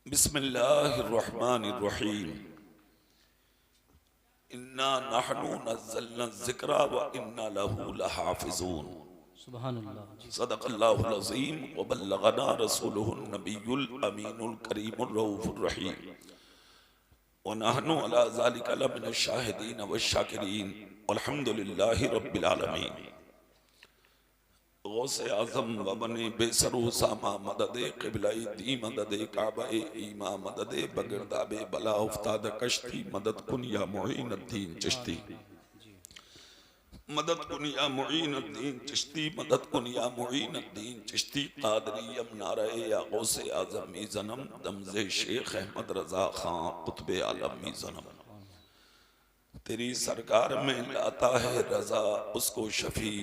बिस्मिल्लाहिर्रहमानिर्रहीम। इन्ना नहनु नज़्ज़लना ज़िक्रा व इन्ना लहू लहाफ़िज़ून। सुभानअल्लाह। सदक़ल्लाहुल अज़ीम व बल्लगना रसूलुहुन नबियुल अमीनुल करीमुर रऊफ़ुर रहीम व नहनु अला ज़ालिका लमिनश शाहिदीन व शाकिरीन वल्हम्दुलिल्लाहि रब्बिल आलमीन। गौसे आज़म व बने बेसरू सामा मददे क़िबलाई दी मददे काबे ईमा मददे बगिरदाबे बला उफ्ताद कश्ती मदद कुन या मुईनुद्दीन चिश्ती मदद कुन या मुईनुद्दीन चिश्ती मदद कुन या मुईनुद्दीन चिश्ती क़ादरियम नारे या गौसे आज़म मी ज़नम दमज़े शेख अहमद रज़ा खां कुतुबे आलम मी ज़नम। तेरी सरकार में लाता है रज़ा उसको शफी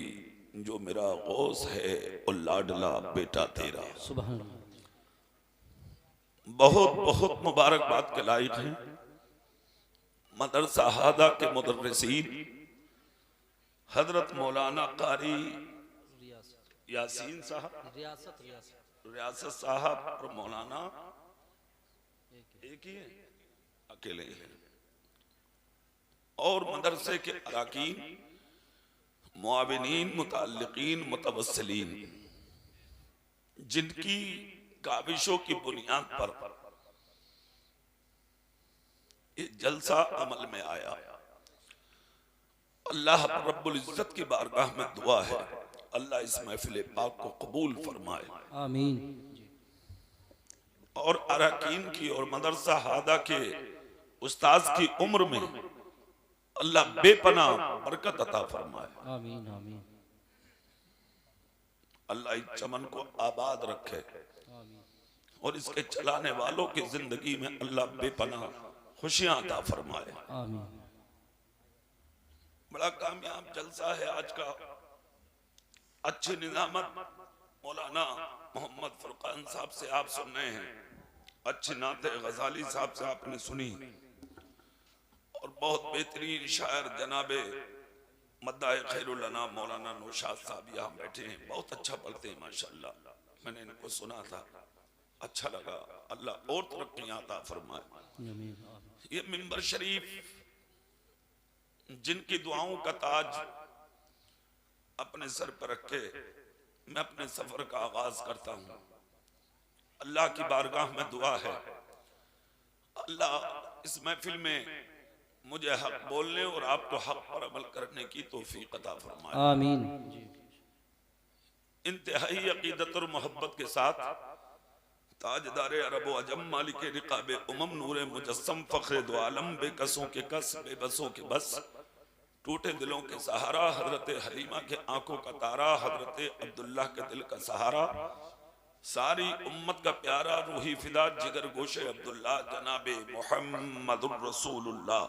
जो मेरा गौस है और लाडला बेटा तेरा। बहुत बहुत मुबारकबाद के लायक हैं मदरसा हादा के मुदर्रिसीन हजरत मौलाना कारी यासीन साहब रियासत साहब और मौलाना एक ही है, अकेले हैं, और मदरसे के अराकीन मुआविनीन मुताल्लिकीन मुतवस्सिलीन जिनकी काविशों की बुनियाद पर ये जलसा अमल में आया। अल्लाह रब्बुल इज्जत की बारगाह में दुआ है अल्लाह इस महफिल पाक को कबूल फरमाए, आमीन। और अराकीन की और मदरसा हादा के उस्ताद की उम्र में अल्लाह बेपनाह बरकत अता फरमाए, आमीन आमीन। अल्लाह इस चमन को आबाद रखे और इसके चलाने वालों की जिंदगी में अल्लाह बेपनाह खुशियां अता फरमाए, आमीन। बड़ा कामयाब जलसा है आज का। अच्छी निजामत मौलाना मोहम्मद फुरकान साहब से आप सुन रहे हैं, अच्छी नाते गजाली साहब से आपने सुनी, और बहुत बेहतरीन शायर जनाबे मद्दाए खैरुल अनाम मौलाना नौशाद साहब यहाँ बैठे हैं, बहुत अच्छा पढ़ते हैं माशाअल्लाह। मैंने इनको सुना था, अच्छा लगा। अल्लाह और तरक्कियां अता फरमाए। ये मिंबर शरीफ जिनकी दुआओं का ताज अपने सर पर रख के मैं अपने सफर का आगाज करता हूँ। अल्लाह की बारगाह में दुआ है अल्लाह इस महफिल में मुझे हक बोलने और आपको हक पर अमल करने की तौफीक अता फरमाए, आमीन। इंतहाई अकीदत और मोहब्बत के साथ ताजदारे अरब व अजम मालिक रिकाबे उमम नूरे मुजस्सम फख्रे दो आलम बेकसों के कस बेबसों के बस टूटे दिलों के सहारा हजरत हलीमा के आंखों का तारा हजरत अब्दुल्लाह के दिल का सहारा सारी उम्मत का प्यारा रूही फिदा जिगर गोशे अब्दुल्ला जनाबे मुहम्मदुर रसूलुल्लाह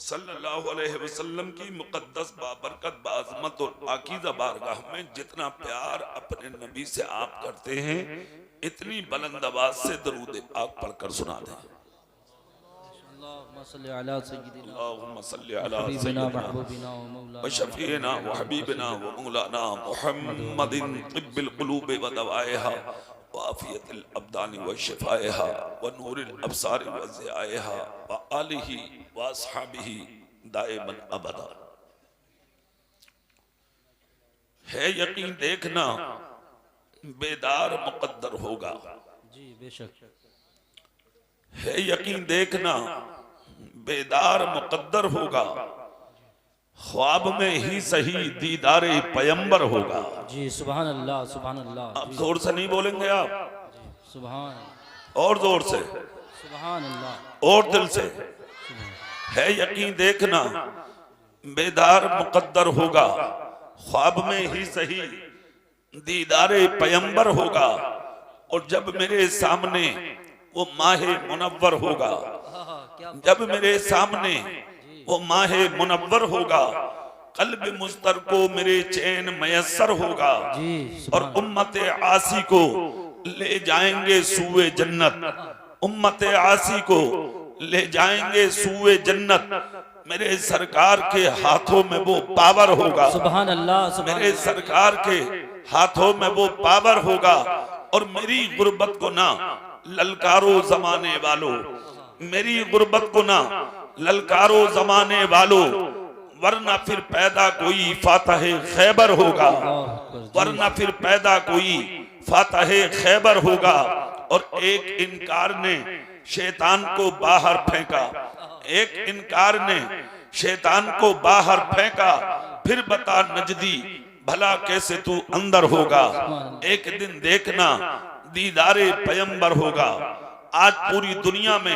सल्लल्लाहु अलैहि वसल्लम की मुकद्दस बाबरकत बाज़मत और पाकीज़ा बारगाह में जितना प्यार अपने नबी से आप करते हैं इतनी बुलंद आवाज से दरूद पाक पढ़कर सुना दें। अल्लाहुम्मा सल्ली अला सय्यिदिना व शफीना व हबीबिना व मौलाना मुहम्मदिन तिब्बिल क़ुलूब व दवाइहा व आफियतिल अब्दान व शिफाइहा व नूरिल अब्सार व ज़ियाइहा व आलिहि व अस्हाबिहि दाइमन अबदा। है यकीन देखना बेदार मुकद्दर होगा, जी बेशक। है यकीन देखना बेदार मुकद्दर होगा, ख्वाब में ही सही दीदारे पैगंबर होगा। जी सुभान अल्लाह सुभान अल्लाह। आप जोर से नहीं बोलेंगे आप, सुभान, और जोर से, सुभान अल्लाह, और दिल से। है यकीन देखना बेदार मुकद्दर होगा, ख्वाब में ही सही दीदारे पैगंबर होगा, और जब मेरे सामने वो माहे मुनव्वर होगा, जब मेरे सामने वो माहे मुनव्वर होगा, कल्ब मुस्तर को मेरे चैन मयस्सर होगा, और उम्मत आसी को ले जाएंगे सूए जन्नत, उम्मत आसी को ले जाएंगे सूए जन्नत। मेरे सरकार के हाथों में वो पावर होगा, सुभान अल्लाह, मेरे सरकार के हाथों में वो पावर होगा, और मेरी गुर्बत को ना ललकारो जमाने वालों, मेरी गुर्बत को ना ललकारो जमाने वालों, वरना फिर पैदा कोई फातह खैबर होगा, वरना फिर पैदा कोई फातह खैबर होगा। और एक इनकार ने शैतान को बाहर फेंका, एक इनकार ने शैतान को बाहर फेंका, फिर बता नजदी भला कैसे तू अंदर होगा। एक दिन देखना दीदारे पैगंबर होगा। आज पूरी दुनिया में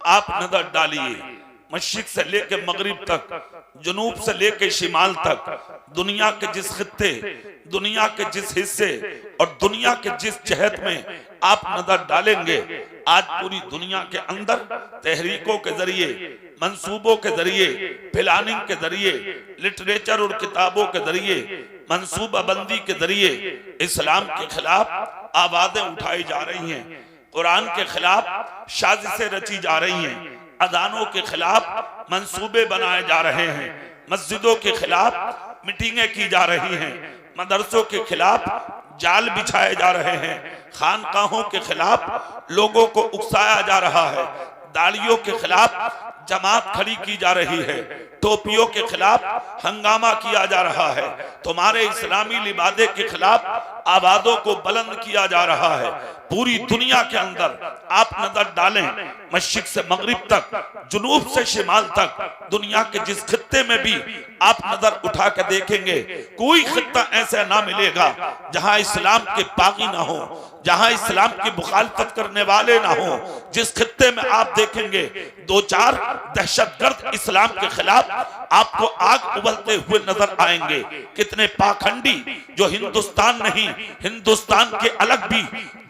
आप नजर डालिए, मशरिक से लेके मगरिब तक, जनूब से लेके शिमाल तक, दुनिया के जिस खित्ते, दुनिया के जिस हिस्से और दुनिया के जिस जहत में आप नजर डालेंगे, आज पूरी दुनिया के अंदर तहरीकों के जरिए, मंसूबों के जरिए, प्लानिंग के जरिए, लिटरेचर और किताबों के जरिए, मंसूबाबंदी के जरिए इस्लाम के खिलाफ आवाजें उठाई जा रही हैं, कुरान के खिलाफ साजिशें रची जा रही हैं, अजानों के खिलाफ मंसूबे बनाए जा रहे हैं, मस्जिदों के खिलाफ मीटिंगें की जा रही हैं, मदरसों के खिलाफ जाल बिछाए जा रहे हैं, खानकाहों के खिलाफ लोगों को उकसाया जा रहा है, दाढ़ियों के खिलाफ जमात खड़ी की जा रही है, टोपियों के खिलाफ हंगामा किया जा रहा है, तुम्हारे इस्लामी लिबादे के खिलाफ आवाजों को बुलंद किया जा रहा है। पूरी दुनिया के अंदर आप नजर डालें, मशरिक से मगरिब तक, जुनूब से शिमाल तक, दुनिया के जिस खित्ते में भी आप नजर उठा के देखेंगे, कोई खित्ता ऐसा ना मिलेगा जहां इस्लाम के बागी ना हो, जहां इस्लाम की मुखालफत करने वाले ना हो। जिस खित्ते में आप देखेंगे दो चार दहशतगर्द इस्लाम के खिलाफ आपको आग उबलते हुए नजर आएंगे। कितने पाखंडी जो हिंदुस्तान नहीं, हिंदुस्तान के अलग भी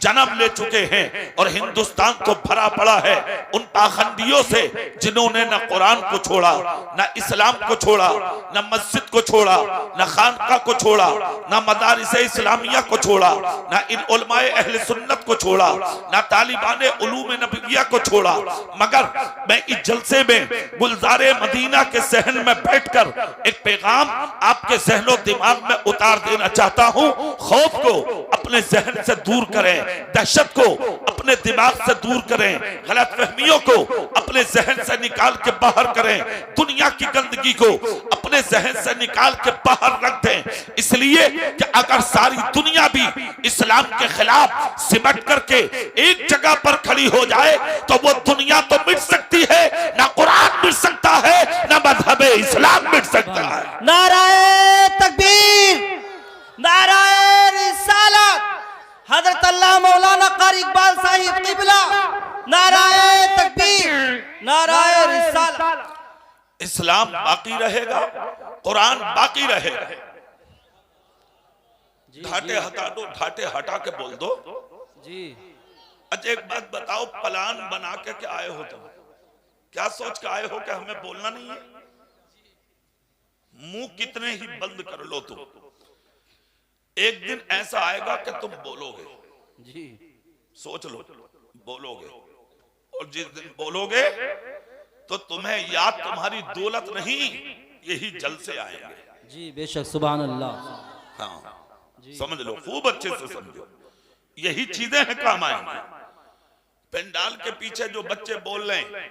जन्म ले चुके हैं और हिंदुस्तान तो भरा पड़ा है उन पाखंडियों से जिन्होंने न कुरान को छोड़ा, न इस्लाम को छोड़ा, न मस्जिद को छोड़ा, न खानका को छोड़ा, न मदारिस इस्लामिया को छोड़ा, न इन उलमाए अहले सुन्नत को छोड़ा, न तालिबान उलूम नबविया को छोड़ा। मगर मैं इस जलसे में गुलजारे मदीना के सहन में बैठकर एक पैगाम आपके जहनो दिमाग में उतार देना चाहता हूं। खौफ को अपने जहन से दूर करें, दहशत को अपने दिमाग से दूर करें, गलतफहमियों को अपने जहन से निकाल के बाहर करें, दुनिया की गंदगी को अपने जहन से निकाल के बाहर रख दें। इसलिए कि अगर सारी दुनिया भी इस्लाम के खिलाफ सिमट करके एक जगह पर खड़ी हो जाए तो वो दुनिया तो मिट सकती है, ना कुरान मिट सकता है, ना मजहब इस्लाम मिट सकता है। नाराए तकबीर, नाराए रिसालत, हजरत अल्लाह मौलाना कारी इकबाल साहिब किबला, नाराए तकबीर, नाराए रिसालत। इस्लाम बाकी रहेगा, कुरान बाकी रहेगा। घाटे हटा दो, घाटे हटा के बोल दो जी। अच्छा एक बात बताओ, प्लान बना के क्या आए हो तुम? क्या सोच के आए हो कि हमें बोलना नहीं है? मुंह कितने ही बंद कर लो तुम, एक दिन ऐसा आएगा कि तुम बोलोगे जी। सोच लो, बोलोगे, और जिस दिन बोलोगे तो तुम्हें याद तुम्हारी दौलत नहीं, यही जल से आएंगे जी। बेशक, सुभान अल्लाह। हाँ समझ लो, खूब अच्छे से समझो, यही चीजें हैं काम आएंगे। पंडाल के पीछे जो बच्चे बोल रहे हैं,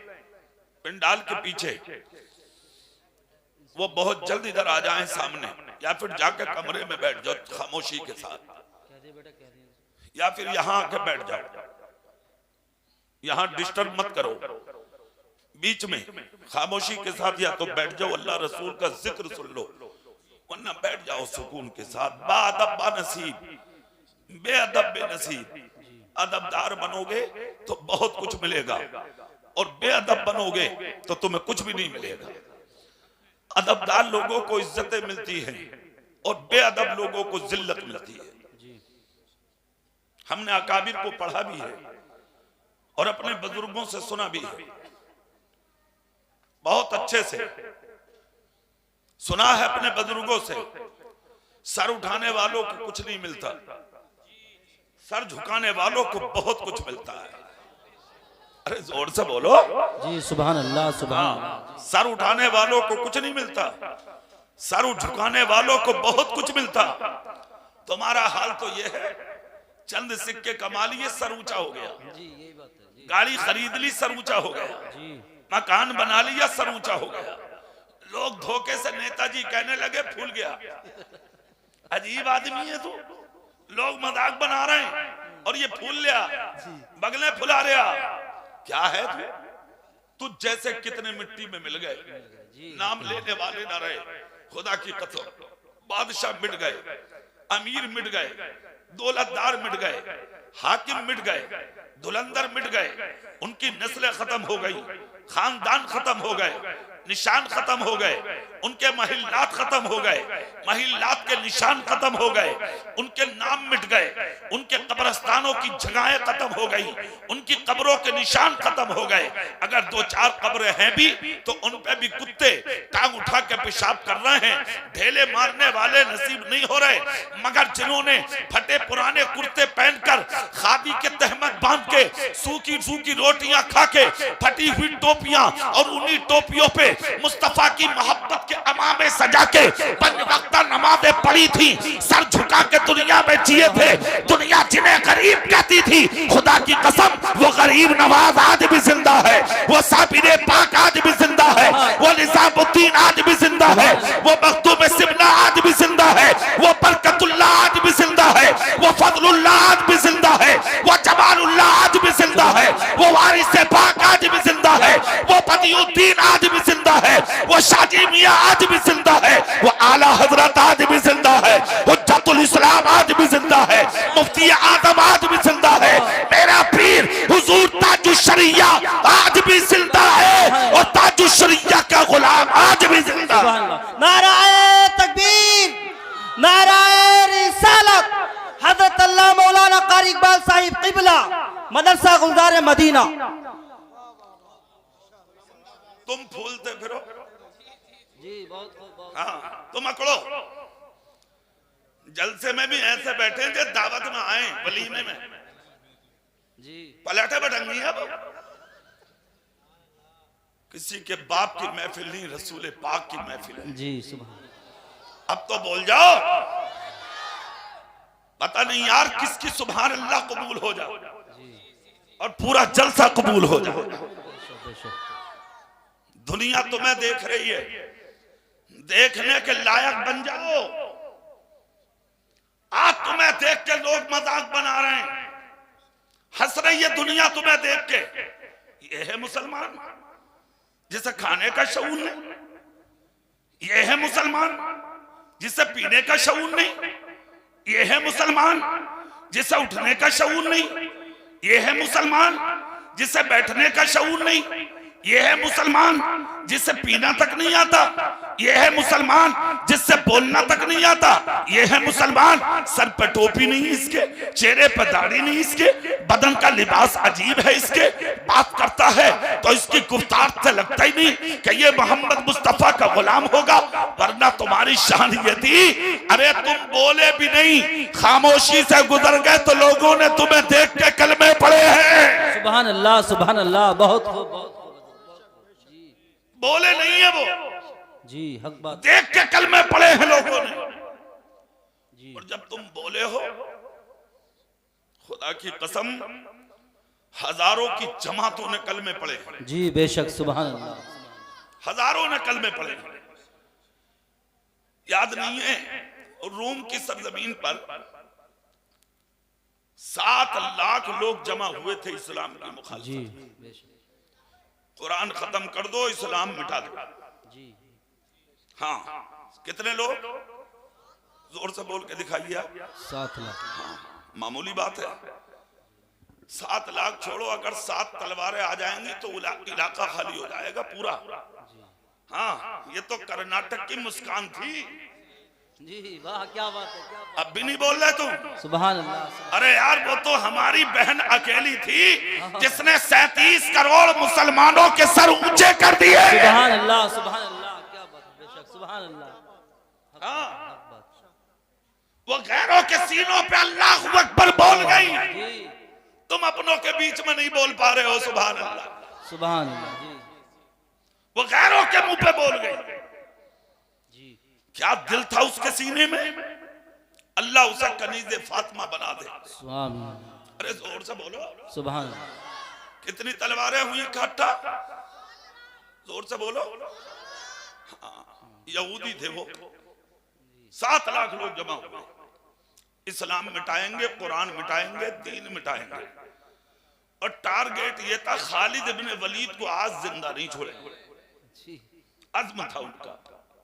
पंडाल के पीछे, वो बहुत जल्द इधर आ जाएं सामने, या फिर जाकर कमरे में बैठ जाओ खामोशी के साथ, या फिर यहां आके बैठ जाओ, यहां डिस्टर्ब मत करो, बीच में खामोशी के साथ या तो बैठ जाओ, अल्लाह रसूल का जिक्र सुन लो, वरना बैठ जाओ सुकून के साथ। बाअदब बानसीब, बेअदब बेनसीब। अदबदार बनोगे तो बहुत कुछ मिलेगा, और बेअदब बनोगे तो तुम्हें कुछ भी नहीं मिलेगा। अदबदार लोगों को इज्जतें मिलती हैं और बेअदब लोगों को जिल्लत मिलती है। हमने अकाबिर को पढ़ा भी है और अपने बुजुर्गों से सुना भी है, बहुत अच्छे से सुना है अपने बुजुर्गों से। सर उठाने वालों को कुछ नहीं मिलता, सर झुकाने वालों को बहुत कुछ मिलता है। अरे जोर से बोलो जी। सुभान अल्लाह, सुभान अल्लाह। सर उठाने वालों को कुछ नहीं मिलता, सर झुकाने वालों को बहुत कुछ मिलता। तुम्हारा हाल तो यह है चंद सिक्के कमा लिए, सर ऊंचा हो गया। जी यही बात है जी। गाड़ी खरीद ली, सर ऊंचा हो गया। जी मकान बना लिया, सर ऊंचा हो गया। लोग धोखे से नेताजी कहने लगे फूल गया। अजीब आदमी है तू, लोग मजाक बना रहे हैं और ये फूल लिया, बगले फुला रहा। क्या है तू? तुझ जैसे कितने मिट्टी में मिल गए, नाम लेने वाले ना रहे। खुदा की कसम, बादशाह मिट गए, अमीर मिट गए, दौलतदार मिट गए, हाकिम मिट गए, धुलंधर मिट गए, उनकी नस्लें खत्म हो गई, खानदान खत्म हो गए, निशान खत्म हो गए, उनके महिलात खत्म हो गए, महिलात के निशान खत्म हो गए, उनके नाम मिट गए, उनके कब्रस्तानों की जगहें खत्म हो गई, उनकी कब्रों के निशान खत्म हो गए। अगर 2-4 कब्रें हैं भी तो उन पे भी कुत्ते टांग उठा के पेशाब कर रहे हैं, ढेले मारने वाले नसीब नहीं हो रहे। मगर जिन्होंने फटे पुराने कुर्ते पहनकर, खादी के तहमत बांध के, सूखी सूखी रोटियां खा के, फटी हुई टोपियां और उन्हीं टोपियों पे मुस्तफा की मोहब्बत के अमामे सजा के 5 वक्त नमाज़ें पढ़ी थी, सर झुका के दुनिया में जिए थे। दुनिया जिन्हें गरीब कहती थी, खुदा की कसम वो गरीब नवाज आज भी जिंदा है, वो साबिर पाक आज भी जिंदा है, वो निजामुद्दीन आज भी जिंदा है, वो मखदूम सिमना आज भी जिंदा है, वो बरकतुल्लाह आज भी जिंदा है, वो फजलुल्लाह आज भी जिंदा है, वो जमालुल्लाह आज भी जिंदा है, वो वारिस पाक आज भी जिंदा है, वो बदियुद्दीन आज भी जिंदा है, वो शाजी मियां आज भी जिंदा है, वो आला हजरत आज भी जिंदा है, हुज्जतुल इस्लाम आज भी जिंदा है, मुफ्ती आजम आज भी जिंदा है, मेरा पीर हुजूर ताजुश्शरिया आज भी जिंदा है, और ताजुश्शरिया का गुलाम आज भी जिंदा है। नाराए तकबीर, नाराए रिसालत। हजरत अल्लाह मौलाना कारी इकबाल साहिब क़िबला, मदरसा गुलजार मदीना। तुम फूलते फिरो, जी बहुत बहुत। हाँ तुम अकड़ो। जलसे में भी ऐसे बैठे जो दावत में आए, वलीमे में जी पलटे बटंगी है। किसी के बाप की महफिल नहीं, रसूल पाक की महफिल है। जी सुभान। अब तो बोल जाओ, पता नहीं यार किसकी सुभान अल्लाह कबूल हो जाओ और पूरा जलसा कबूल हो जाओ। दुनिया तुम्हें देख रही है, देखने के लायक बन जाओ। आज तुम्हें देख के लोग मजाक बना रहे हैं, हंस रही है दुनिया तुम्हें देख के। ये है मुसलमान जिसे खाने का शऊर नहीं, ये है मुसलमान जिसे पीने का शऊर नहीं, ये है मुसलमान जिसे उठने का शऊर नहीं, ये है मुसलमान जिसे बैठने का शऊर नहीं, ये है मुसलमान जिसे पीना तक नहीं आता, ये है मुसलमान जिससे बोलना तक नहीं आता, ये है मुसलमान सर पे टोपी नहीं इसके, चेहरे पे दाढ़ी नहीं इसके, बदन का लिबास अजीब है इसके, बात करता है तो इसकी गुफ्तार से लगता ही नहीं कि ये मोहम्मद मुस्तफा का गुलाम होगा। वरना तुम्हारी शान ये थी, अरे तुम बोले भी नहीं, खामोशी से गुजर गए तो लोगों ने तुम्हें देख के कलमे पढ़े हैं। सुभान अल्लाह सुभान अल्लाह। बहुत खूब बहुत खूब। बोले नहीं है वो, जी हक बात। देख के कलमे पढ़े हैं लोगों ने। जी और जब तुम बोले हो, खुदा की कसम हजारों की जमातों ने कलमे पढ़े हैं, जी बेशक सुभान अल्लाह। हजारों ने कलमे पढ़े। याद नहीं है रोम की सरजमीन पर 7 लाख लोग जमा हुए थे इस्लाम की मुखालिफत। जी बेशक। कुरान खत्म कर दो, इस्लाम मिटा दो। जी हाँ कितने लोग, जोर से बोल के दिखाइए आप। 7 लाख। मामूली बात है। 7 लाख छोड़ो, अगर 7 तलवारें आ जाएंगी तो इलाका खाली हो जाएगा पूरा। हाँ ये तो कर्नाटक की मुस्कान थी। जी वाह क्या बात है, क्या बात। अब भी नहीं बोल रहे तुम। सुभान अल्लाह। अरे यार वो तो हमारी बहन अकेली थी जिसने 37 करोड़ मुसलमानों के सर ऊंचे कर दिए। सुभान अल्लाह सुभान अल्लाह। क्या बात है, बेशक सुभान अल्लाह। हाँ हक बात। वो गैरों के सीनों पे अल्लाह अकबर बोल गई, जी तुम अपनों के बीच में नहीं बोल पा रहे हो। सुभान अल्लाह। सुभान अल्लाह। जी वो गैरों के मुंह पे बोल गई। जी क्या दिल था उसके सीने में, अल्लाह उसे कनीज़े फातिमा बना दे। सुभान अरे जोर से बोलो, सुभान। कितनी तलवारें हुई इकट्ठा, जोर से बोलो। हाँ, यहूदी थे वो, 7 लाख लोग जमा हुए। इस्लाम मिटाएंगे, कुरान मिटाएंगे, दीन मिटाएंगे, और टारगेट ये था खालिद इब्न वलीद को आज जिंदा नहीं छोड़ेंगे। अज़्म था उनका,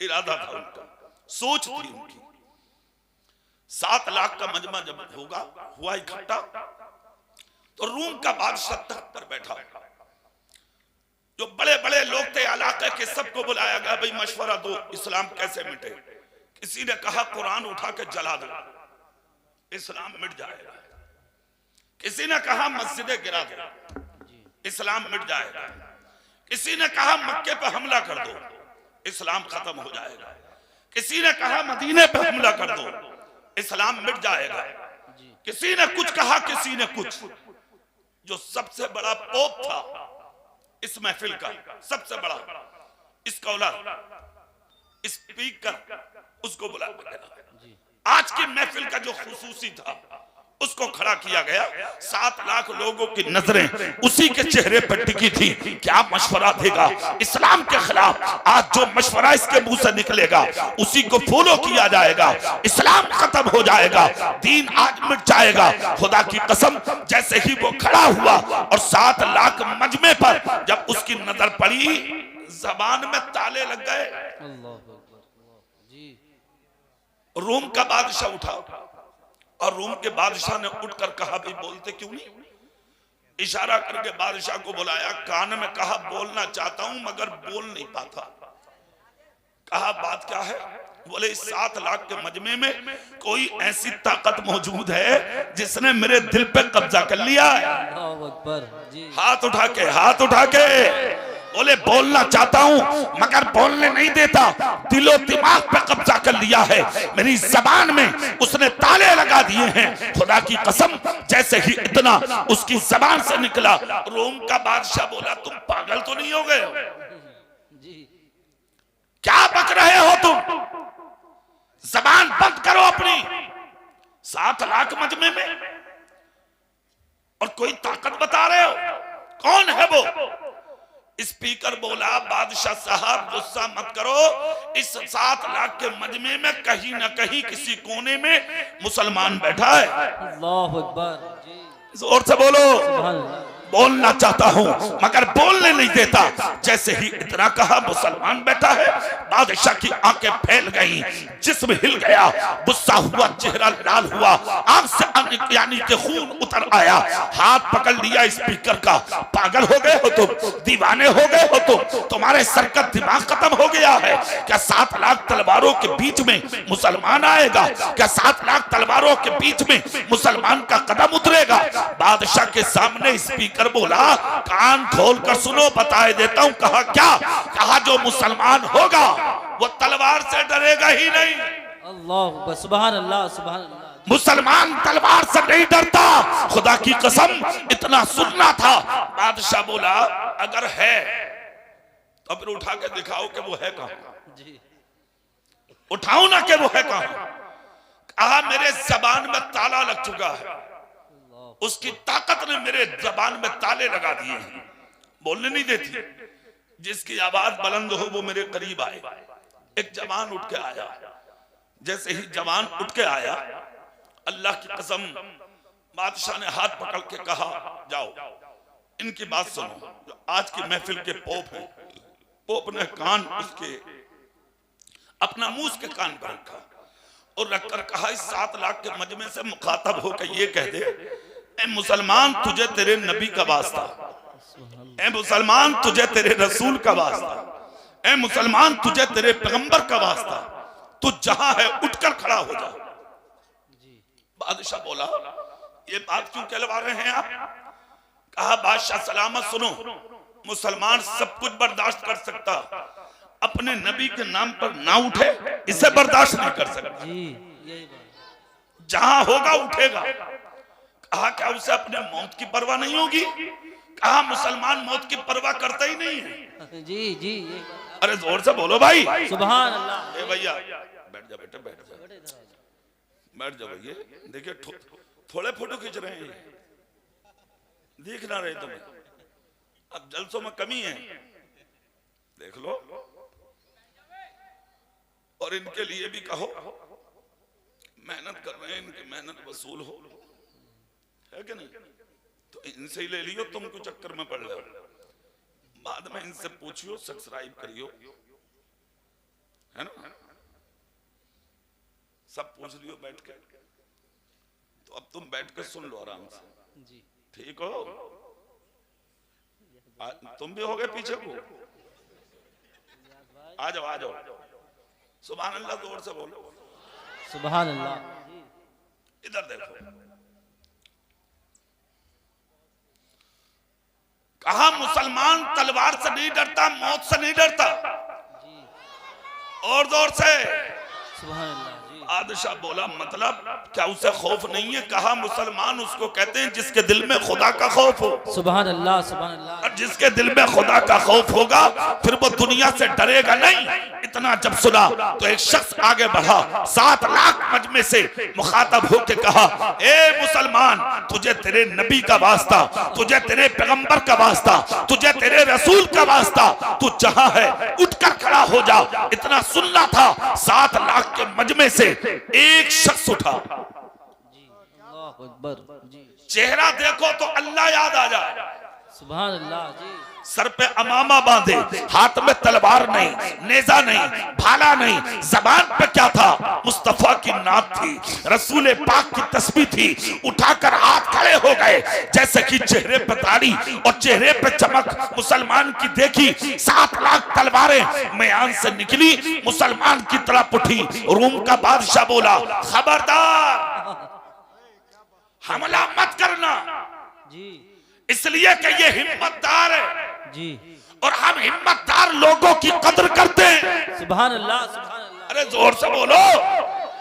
इरादा था उनका, सोच थी उनकी। 7 लाख का मजमा जब हुआ इकट्ठा, तो रूम का बादशाह तख्त पर बैठा, जो बड़े बड़े लोग थे इलाके के, सबको बुलाया गया, भाई मशवरा दो, इस्लाम कैसे मिटे। किसी ने कहा कुरान उठा के जला दो, इस्लाम मिट जाएगा। किसी ने कहा मस्जिदें गिरा दो, इस्लाम मिट जाएगा। किसी ने कहा मक्के पे हमला कर दो, इस्लाम खत्म हो जाएगा। किसी ने कहा मदीने पे हमला कर दो, इस्लाम मिट जाएगा। किसी ने कुछ कहा, किसी ने कुछ। जो सबसे बड़ा पोप था इस महफिल का, सबसे बड़ा स्कॉलर, स्पीकर, उसको बुलाया गया। आज की महफिल का जो खुसूसी था उसको खड़ा किया गया। 7 लाख लोगों की नजरें उसी के चेहरे पर टिकी थी। क्या मशवरा देगा इस्लाम के खिलाफ? आज जो मशवरा इसके मुंह से निकलेगा उसी को फॉलो किया जाएगा। इस्लाम खत्म हो जाएगा, दीन आज मिट जाएगा। खुदा की कसम, जैसे ही वो खड़ा हुआ और 7 लाख मजमे पर जब उसकी नजर पड़ी, जबान में ताले लग गए। रोम का बादशाह उठा, और रोम के बादशाह ने उठकर कहा, भाई बोलते क्यों नहीं? इशारा करके बादशाह को बुलाया, कान में कहा, बोलना चाहता हूं मगर बोल नहीं पाता। कहा बात क्या है? बोले, इस 7 लाख के मजमे में कोई ऐसी ताकत मौजूद है जिसने मेरे दिल पे कब्जा कर लिया है। हाथ उठा के बोले, बोलना चाहता हूं मगर बोलने नहीं देता, दिलो दिमाग पे कब्जा कर लिया है, मेरी जबान में उसने ताले लगा दिए हैं। खुदा की कसम, जैसे ही इतना उसकी जबान से निकला, रोम का बादशाह बोला, तुम पागल तो नहीं हो गए? क्या बक रहे हो तुम? जबान बंद करो अपनी। 7 लाख मजमे में और कोई ताकत बता रहे हो? कौन है वो? स्पीकर बोला, बादशाह साहब गुस्सा मत करो, इस 7 लाख के मजमे में कहीं ना कहीं किसी कोने में मुसलमान बैठा है। अल्लाह अकबर। जोर से बोलो। बोलना चाहता हूं मगर बोलने नहीं देता। जैसे ही इतना कहा, मुसलमान बैठा है, बादशाह की आंखें फैल गई, जिस्म हिल गया, गुस्सा हुआ, चेहरा लाल हुआ, आंख से यानी कि खून उतर आया। हाथ पकड़ लिया स्पीकर का। पागल हो गए हो तुम? दीवाने हो गए हो तुम? तुम्हारे सर का दिमाग खत्म हो गया है क्या? 7 लाख तलवारों के बीच में मुसलमान आएगा क्या? 7 लाख तलवारों के बीच में मुसलमान का कदम उतरेगा? बादशाह के सामने स्पीकर बोला, कान खोल कर सुनो, बताए देता हूं। कहा क्या? कहा जो मुसलमान होगा वो तलवार से डरेगा ही नहीं। अल्लाह, सुभान अल्लाह, सुभान अल्लाह। मुसलमान तलवार से नहीं डरता। खुदा की कसम, इतना सुनना था। बादशाह बोला, अगर है तो फिर उठा के दिखाओ कि वो है कहां। उठाओ ना कि वो है कहां। कहा, मेरे जबान में ताला लग चुका है, उसकी ताकत ने मेरे जबान में ताले लगा दिए हैं, बोलने नहीं देती। जिसकी आवाज बुलंद हो वो मेरे करीब आए। एक जवान उठ के आया। जैसे ही जवान उठ के आया, अल्लाह की कसम, बादशाह ने हाथ पकड़ के कहा, जाओ इनकी बात सुनो। जो आज की महफिल के पोप हैं, पोप ने कान उसके अपना मुंह उसके कान पर रखा और रखकर कहा, इस 7 लाख के मजमे से मुखातब होकर ये कह दे, ए मुसलमान, तुझे तेरे नबी का वास्ता, ए मुसलमान तुझे तेरे रसूल का वास्ता, ए मुसलमान तुझे तेरे पैगंबर का वास्ता, तू जहां है उठकर खड़ा हो जा। बादशाह बोला, ये बात क्यों कहलवा रहे हैं आप? कहा, बादशाह सलामत सुनो, मुसलमान सब कुछ बर्दाश्त कर सकता, अपने नबी के नाम पर ना उठे इसे बर्दाश्त नहीं कर सकता। जहां होगा उठेगा। कहा, क्या उसे अपने मौत की परवाह नहीं होगी? कहा, मुसलमान मौत की परवाह करता ही नहीं है। जी। अरे जोर से बोलो भाई। सुभान अल्लाह। भैया बैठ जा बेटे, बैठ जा। बैठ जाओ ये देखिए थोड़े फोटो खींच रहे हैं, दिख ना रहे तुम्हें, अब जलसों में कमी है, देख लो। और इनके लिए भी कहो मेहनत कर रहे हैं, इनकी मेहनत वसूल हो, है कि नहीं? तो इनसे ही ले लियो, तुमको चक्कर में पड़ जाओ, बाद में इनसे पूछियो, सब्सक्राइब करियो, है ना? सब पूछ लियो बैठ के। तो अब तुम बैठ के सुन लो आराम से जी। ठीक हो? तुम भी हो गए पीछे को, आ जाओ आ जाओ, सुभान अल्लाह जोर से बोलो, सुभान अल्लाह। इधर देखो, कहा मुसलमान तलवार से नहीं डरता, मौत से नहीं डरता, और जोर से सुभान अल्लाह जी। बादशाह बोला मतलब क्या उसे खौफ नहीं है? कहा मुसलमान उसको कहते हैं जिसके दिल में खुदा का खौफ हो। सुभान अल्लाह सुभान अल्लाह। और जिसके दिल में खुदा का खौफ होगा फिर वो दुनिया से डरेगा नहीं। इतना जब सुना तो एक शख्स आगे बढ़ा, 7 लाख मजमे से मुखातब होके कहा, ए मुसलमान, तुझे तेरे नबी का वास्ता, तुझे तेरे पैगंबर का वास्ता, तुझे तेरे रसूल का वास्ता, तू जहां है उठकर खड़ा हो जा। इतना सुनना था, 7 लाख के मजमे से एक शख्स उठा। जी अल्लाह अकबर जी। चेहरा देखो तो अल्लाह याद आ जाए। सुभान अल्लाह जी। सर पे अमामा बांधे, हाथ में तलवार नहीं, नेजा नहीं, भाला नहीं, जबान पे क्या था? मुस्तफा की नात थी, रसूल पाक की तस्बीह थी। उठाकर हाथ खड़े हो गए, जैसे कि चेहरे पे दाढ़ी और चेहरे पे चमक मुसलमान की देखी। 7 लाख तलवारें मयान से निकली, मुसलमान की तरफ उठी। रूम का बादशाह बोला, खबरदार हमला मत करना, जी इसलिए कि ये हिम्मतदार है जी। और हम हिम्मतदार लोगों की कदर करते हैं। सुभान अल्लाह सुभान अल्लाह। अरे जोर से बोलो,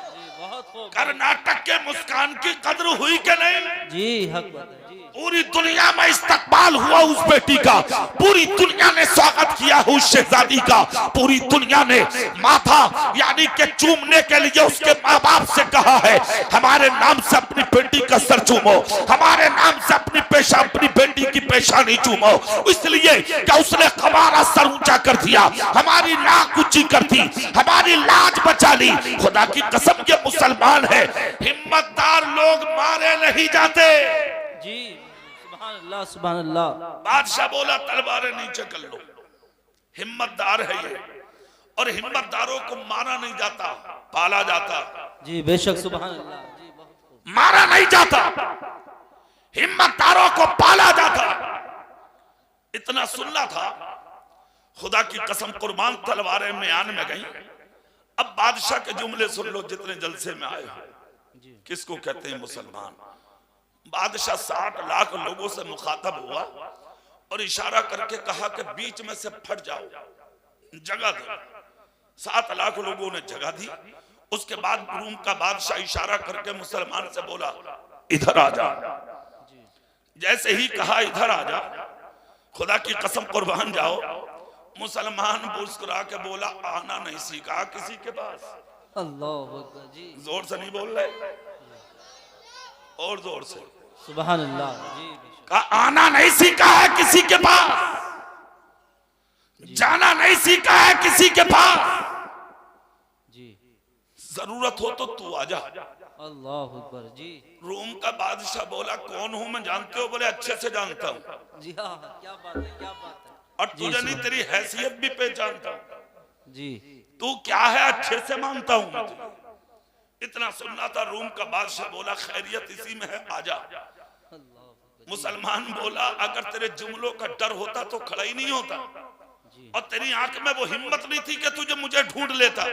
जी बहुत खूब। कर्नाटक के मुस्कान की कदर हुई कि नहीं? जी हक बात है जी। पूरी दुनिया में इस्तकबाल हुआ उस बेटी का, पूरी दुनिया ने स्वागत किया उस शहजादी का, पूरी दुनिया ने माथा यानी कि चूमने के लिए उसके माँ बाप से कहा है, हमारे नाम से अपनी बेटी का सर चूमो, हमारे नाम से अपनी बेटी की पेशानी चूमो। इसलिए कि उसने हमारा सर ऊंचा कर दिया, हमारी नाक ऊंची कर दी, हमारी लाज बचा ली। खुदा की कसम ये मुसलमान है, हिम्मतदार लोग मारे नहीं जाते। जी सुभान अल्लाह सुभान अल्लाह। बादशाह बोला, तलवारें नीचे कर लो, हिम्मतदार है ये, और हिम्मतदारों को मारा नहीं जाता, पाला जाता। जी बेशक सुभान अल्लाह जी बहुत खूब। मारा नहीं जाता, हिम्मतदारों को पाला जाता। इतना सुनना था, खुदा की कसम कुर्बान तलवारें म्यान में गई। अब बादशाह के जुमले सुन लो जितने जलसे में आए हो। किसको कहते हैं मुसलमान? बादशाह 60 लाख लोगों से मुखातब हुआ और इशारा करके कहा कि बीच में से फट जाओ, जगह दो। 7 लाख लोगों ने जगह दी। उसके बाद रूम का बादशाह इशारा करके मुसलमान से बोला, इधर आ जा। जैसे ही कहा इधर आ जा, खुदा की कसम कुर्बान जाओ, मुसलमान मुस्कुरा के बोला, आना नहीं सीखा किसी के पास। अल्लाह अकबर जी। जोर से नहीं बोल रहे, और जोर से। सुभान अल्लाह जी बेशक। का आना नहीं सीखा है किसी के पास, जाना नहीं सीखा है किसी के पास। जी जरूरत हो तो तू आजा। अल्लाह अकबर जी। रूम का बादशाह बोला, कौन हूं मैं जानते हो? बोले, अच्छे से जानता हूं, जी हाँ क्या बात है क्या बात है। और तुझे नहीं तेरी हैसियत भी पहचानता हूं, जी तू क्या है अच्छे से मानता हूं मैं तुझे। इतना सुनना था। रूम का बादशाह बोला, खैरियत इसी में है, आजा। अल्लाह अकबर मुसलमान बोला, अगर तेरे जुमलों का डर होता तो खड़ा ही नहीं होता, और तेरी आंख में वो हिम्मत नहीं थी कि तुझे मुझे ढूंढ लेता।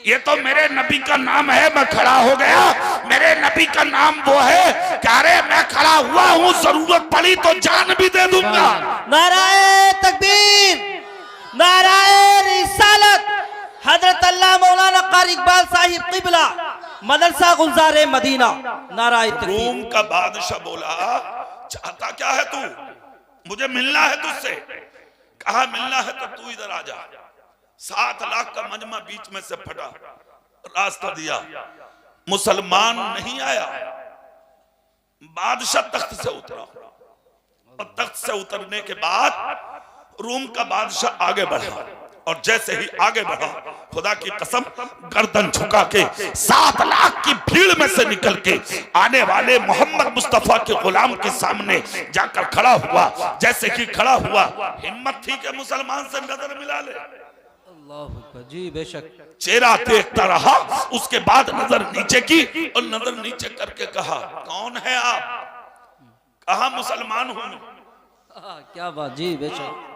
ये तो मेरे नबी का नाम है, मैं खड़ा हो गया। मेरे नबी का नाम वो है कि अरे मैं खड़ा हुआ हूँ, जरूरत पड़ी तो जान भी दे दूंगा। नाराए तकबीर, नाराए रिसालत, हजरत अल्लाह मौलाना कारी इकबाल साहिब क़िबला, मदरसा गुलजार मदीना। नाराए तकबीर। रूम का बादशाह बोला, चाहता क्या है तू? मुझे मिलना है तुझसे। कहा, मिलना है तो तू इधर आ जा। 7 लाख का मजमा बीच में से फटा, रास्ता दिया। मुसलमान नहीं आया, बादशाह तख्त से उतरा और तख्त से उतरने के बाद रूम का बादशाह आगे बढ़ा और जैसे ही आगे बढ़ा खुदा की कसम गर्दन झुका के 7 लाख की भीड़ में से निकल के आने वाले मोहम्मद मुस्तफा के गुलाम के सामने जाकर खड़ा हुआ। जैसे कि खड़ा हुआ हिम्मत थी कि मुसलमान से नजर मिला ले। अल्लाह अकबर। जी बेशक। चेहरा देखता रहा, उसके बाद नजर नीचे की और नजर नीचे करके कहा कौन है आप? कहा मुसलमान हूं। क्या बात। जी बेशक।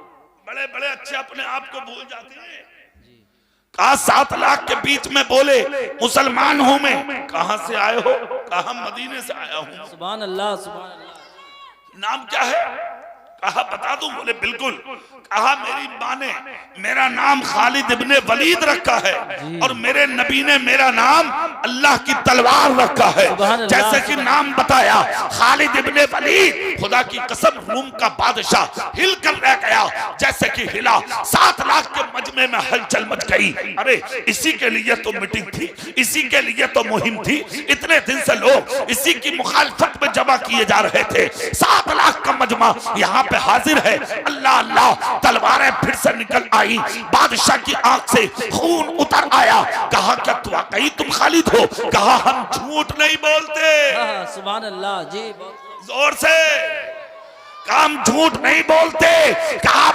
बड़े बड़े अच्छे अपने आप को भूल जाते हैं। कहा 7 लाख के बीच में बोले मुसलमान हूं मैं। कहां से आए हो? कहा मदीने से आया हूं। सुभान अल्लाह सुभान अल्लाह। नाम क्या है? कहा बता दूं? बोले बिल्कुल। कहा मेरी माँ ने मेरा नाम खालिद इब्ने वलीद रखा है और मेरे नबी ने मेरा नाम अल्लाह की तलवार रखा है। जैसे कि नाम बताया खालिद इब्ने वलीद, खुदा की कसम रूम का बादशाह हिल कर रह गया जैसे कि हिला। 7 लाख के मजमे में हलचल मच गई। अरे इसी के लिए तो मीटिंग थी, इसी के लिए तो मुहिम थी। इतने दिन से लोग इसी की मुखालफत में जमा किए जा रहे थे। 7 लाख का मजमा यहाँ पे हाजिर है। अल्लाह अल्लाह, तलवारें फिर से निकल आई। बादशाह की आंख से खून उतर आया। कहा क्या तू वाकई तुम खालिद हो? कहा हम झूठ नहीं बोलते। सुभान अल्लाह। जी जोर से काम झूठ नहीं बोलते। कहा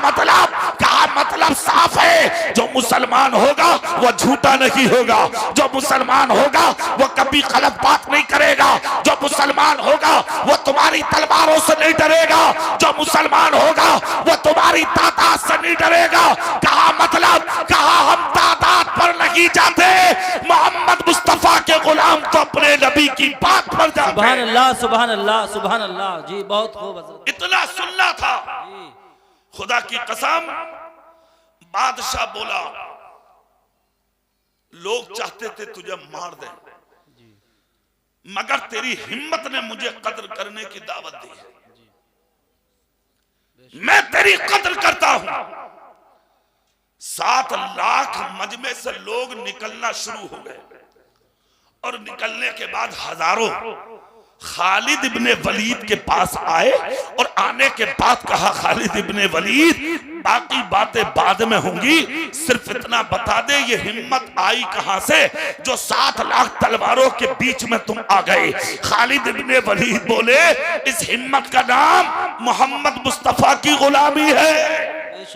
मतलब साफ है, जो मुसलमान होगा वो झूठा नहीं होगा, जो मुसलमान होगा वो कभी गलत बात नहीं करेगा, जो मुसलमान होगा वो तुम्हारी तलवारों से नहीं डरेगा, जो मुसलमान होगा वो तुम्हारी तादाद से नहीं डरेगा। कहा हम तादाद पर नहीं जाते, मोहम्मद मुस्तफा के गुलाम तो अपने नबी की बात पर जाते। सुभान अल्लाह सुभान अल्लाह सुभान अल्लाह। जी बहुत खूब। इतना सुनना था। खुदा की कसम बादशाह बोला लोग चाहते थे तुझे मार दें, मगर तेरी हिम्मत ने मुझे कद्र करने की दावत दी है। मैं तेरी कद्र करता हूं। 7 लाख मजमे से लोग निकलना शुरू हो गए और निकलने के बाद हजारों खालिद इब्ने वलीद के पास आए और आने के बाद कहा खालिद इब्ने वलीद बाकी बातें बाद में होंगी, सिर्फ इतना बता दे ये हिम्मत आई कहां से जो 7 लाख तलवारों के बीच में तुम आ गए। खालिद इब्ने वलीद बोले इस हिम्मत का नाम मोहम्मद मुस्तफा की गुलामी है,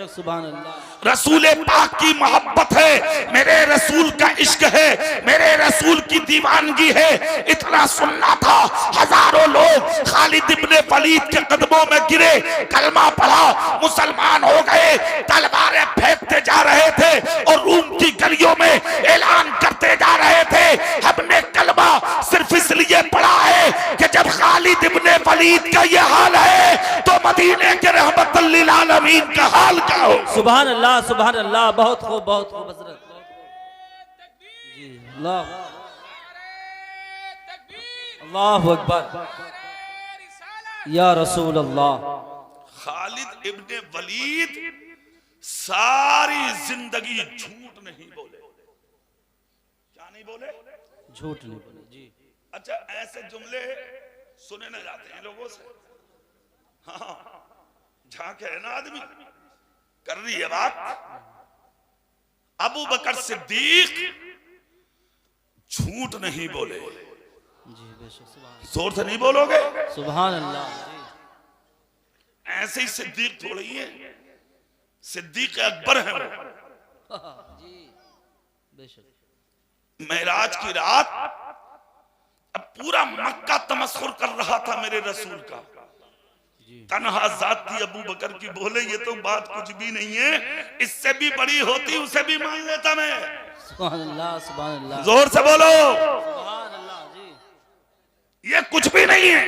सुभान अल्लाह। रसूल पाक की मोहब्बत है, मेरे रसूल का इश्क है, मेरे रसूल की दीवानगी है। इतना सुनना था। हजारों लोग खालिद इब्ने वलीद के कदमों में गिरे, कलमा पढ़ा, मुसलमान हो गए, तलवारें फेंकते जा रहे थे और रूम की गलियों में ऐलान करते जा रहे थे हमने कलमा सिर्फ इसलिए पढ़ा है कि जब खालिद इब्ने वलीद का ये हाल है तो मदीने के रहमतुल लिल आलमीन का हाल क्या हो। सुभान अल्लाह सुभान अल्लाह। बहुत खूब हजरत। जी अल्लाह अल्लाहु अकबर या रसूल अल्लाह। खालिद इब्ने वलीद सारी जिंदगी झूठ नहीं बोले। क्या नहीं बोले? झूठ नहीं बोले। जी अच्छा ऐसे जुमले सुने न जाते हैं लोगों से। हाँ झांके है ना आदमी, कर रही है बात। अबू बकर सिद्दीक झूठ नहीं बोले। जी बेशक। जोर से नहीं बोलोगे? सुभान अल्लाह। जी ऐसे ही सिद्दीक थोड़ी है, सिद्दीक अकबर है वो। जी बेशक। मेराज की रात अब पूरा मक्का तमस्खुर कर रहा था मेरे रसूल का। तन्हा जात थी अबू बकर की। बोले ये तो बात कुछ भी नहीं है, इससे भी बड़ी होती उसे भी मान लेता मैं। सुभान अल्लाह सुभान अल्लाह। जोर से बोलो सुभान अल्लाह। जी ये कुछ भी नहीं है,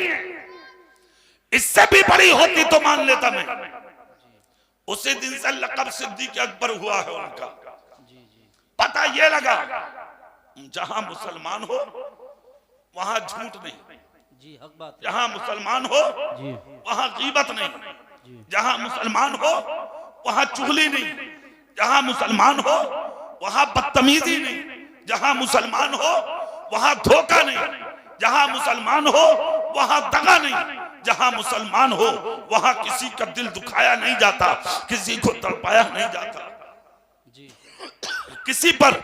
इससे भी बड़ी होती तो मान लेता मैं। उसी दिन से लक़ब सिद्दीक़ अकबर हुआ है उनका। पता ये लगा जहां मुसलमान हो वहां झूठ नहीं, जी हक बात। जहां मुसलमान हो वहां गीबत नहीं, जहां मुसलमान हो वहां चुगली नहीं, जहां मुसलमान हो वहां बदतमीजी नहीं, जहां मुसलमान हो वहां धोखा नहीं, जहां मुसलमान हो वहां दगा नहीं, जहां मुसलमान हो वहां किसी का दिल दुखाया नहीं जाता, किसी को तड़पाया नहीं जाता, किसी पर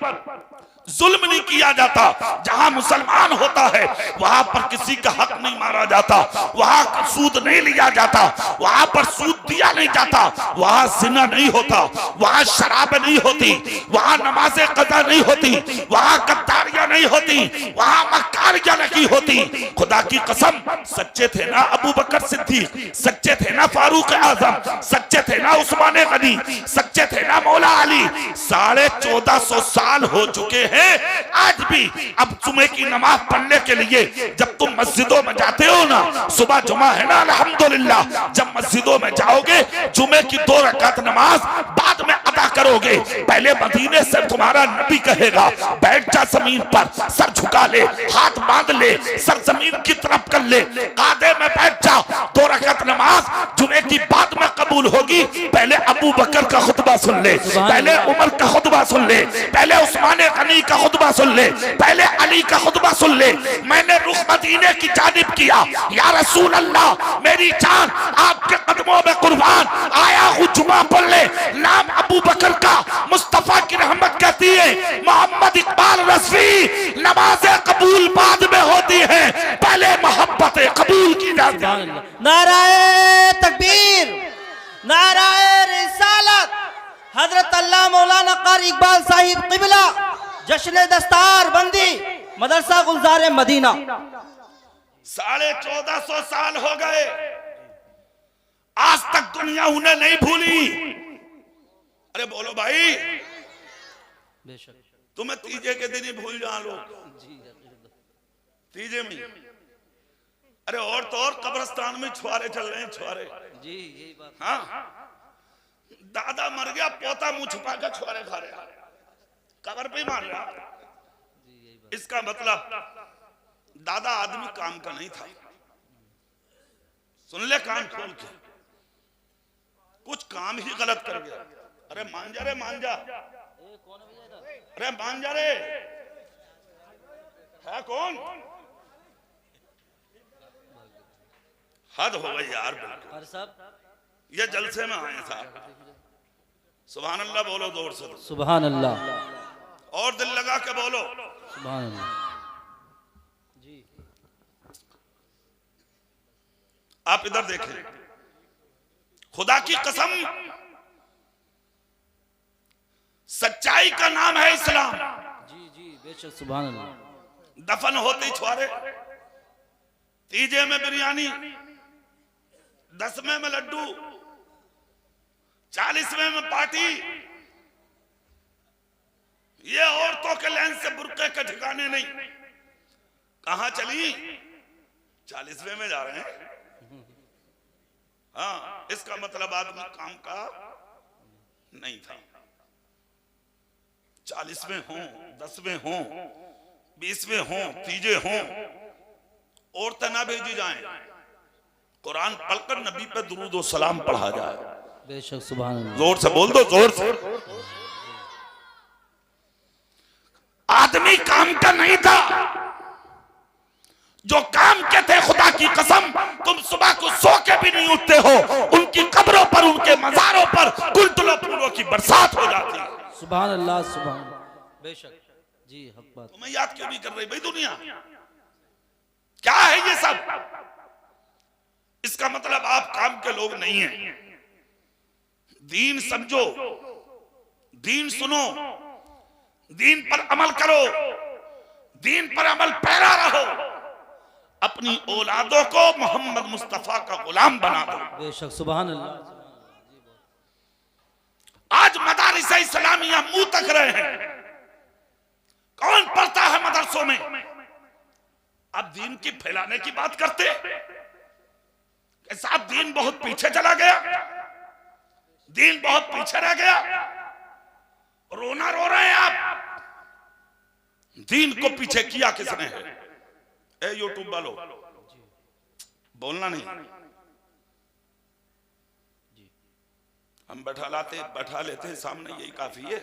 जुल्म नहीं किया जाता। जहां मुसलमान होता है वहां पर किसी का हक नहीं मारा जाता, वहां सूद नहीं लिया जाता, वहां पर सूद दिया नहीं जाता, वहां जिना नहीं होता, वहां शराब नहीं होती, वहां नमाज़े कज़ा नहीं होती, वहां गद्दारियां नहीं होती, वहां मक्कारियां नहीं होती। खुदा की कसम, सच्चे थे ना अबू बकर सिद्दीक, सच्चे थे ना फारूक आजम, सच्चे थे ना उस्मान गनी, सच्चे थे ना मौला अली। 1450 साल हो चुके हैं आज भी। अब जुमे की नमाज पढ़ने के लिए जब तुम मस्जिदों में जाते हो ना, सुबह जुमा है ना अल्हम्दुलिल्लाह, जब मस्जिदों में जाओगे जुमे की 2 रकात नमाज बाद में अदा करोगे। पहले मदीने से तुम्हारा नबी कहेगा बैठ जा जमीन पर, सर झुका ले, हाथ बांध ले, सर जमीन की तरफ कर ले, कादे में बैठ जा। 2 रकात नमाज जुमे की बाद में कबूल होगी। पहले अबू बकर का खुतबा सुन ले, पहले उमर का खुतबा सुन ले, पहले उस्मान गनी का खुतबा सुन ले, पहले अली का खुतबा सुन ले। मैंने रुख मदीने की जानिब किया, या रसूल अल्लाह मेरी जान आपके कदमों में कुर्बान, आया हूँ जुमा पढ़ ले। नाम अबू बकर का, मुस्तफा की रहमत कहती है मोहम्मद इकबाल रज़वी, नमाज़ें कबूल बाद में होती है, पहले मोहब्बतें कबूल की जाती है। नाराए तकबीर, नाराए रिसालत। हजरत अल्लाह मौलाना कारी इकबाल साहिब क़िबला जश्न दस्तार बंदी मदरसा गुलजार मदीना। 1450 साल हो गए, आज तक दुनिया उन्हें नहीं भूली। अरे बोलो भाई, बेशक तुम्हें तीजे के दिन ही भूल जा लोग, तीजे में। अरे और तो और कब्रिस्तान में छुआरे चल रहे हैं, छुआरे। जी यही बात। हाँ, दादा मर गया, पोता मुंह छुपा कर छुआरे खा रहा, कब्र पे मार रहा। इसका मतलब दादा आदमी काम का नहीं था। सुन ले कान खोल के, कुछ काम ही गलत कर गया। अरे मान जा रे, मान जा, अरे मान जा रे, है कौन? हद हो गई यार। ये जलसे में आए साहब, सुभान अल्लाह बोलो जोर से, सुभान अल्लाह, और दिल लगा के बोलो सुभान अल्लाह। जी आप इधर देखें, खुदा की कसम, सच्चाई का नाम है इस्लाम। जी जी बेशक, सुभान अल्लाह। दफन होते ही छुआरे, तीजे में बिरयानी, 10वें में लड्डू, 40वें में पार्टी। ये औरतों के लेंस से बुर्के के ठिकाने नहीं। कहां चली? 40वें में जा रहे हैं। हाँ, इसका मतलब आदमी काम का नहीं था। 40वें हों, 10वें हों, 20वें हों, तीजे हों, औरतें ना भेजी जाएं, कुरान पढ़कर नबी पे दुरूद और सलाम पढ़ा जाए। बेशक, सुभान अल्लाह। जोर से बोल दो, जोर से। आदमी काम का नहीं था, जो काम के थे खुदा की कसम तुम सुबह को सो के भी नहीं उठते हो, उनकी कब्रों पर, उनके मज़ारों पर गुलतुलों फूलों की बरसात हो जाती है। सुभान अल्लाह, सुभान। बेशक जी, हक बात। तुम्हें याद क्यों नहीं कर रही भाई दुनिया? क्या है ये सब? इसका मतलब आप काम के लोग नहीं हैं। दीन समझो, दीन सुनो, दीन पर अमल करो, दीन पर अमल पैरा रहो, अपनी औलादों को मोहम्मद मुस्तफा का गुलाम बना दो। बेशक, सुभान अल्लाह। आज मदारिस इस्लामिया मुंह तक रहे हैं, कौन पढ़ता है मदरसों में? अब दीन की फैलाने की बात करते साहब, दीन बहुत पीछे चला गया, दीन बहुत पीछे रह गया, रोना रो रहे हैं आप। दीन को पीछे किया किसने है? ए यूट्यूब वालों, बोलना नहीं, हम बैठा लेते हैं सामने, यही काफी है।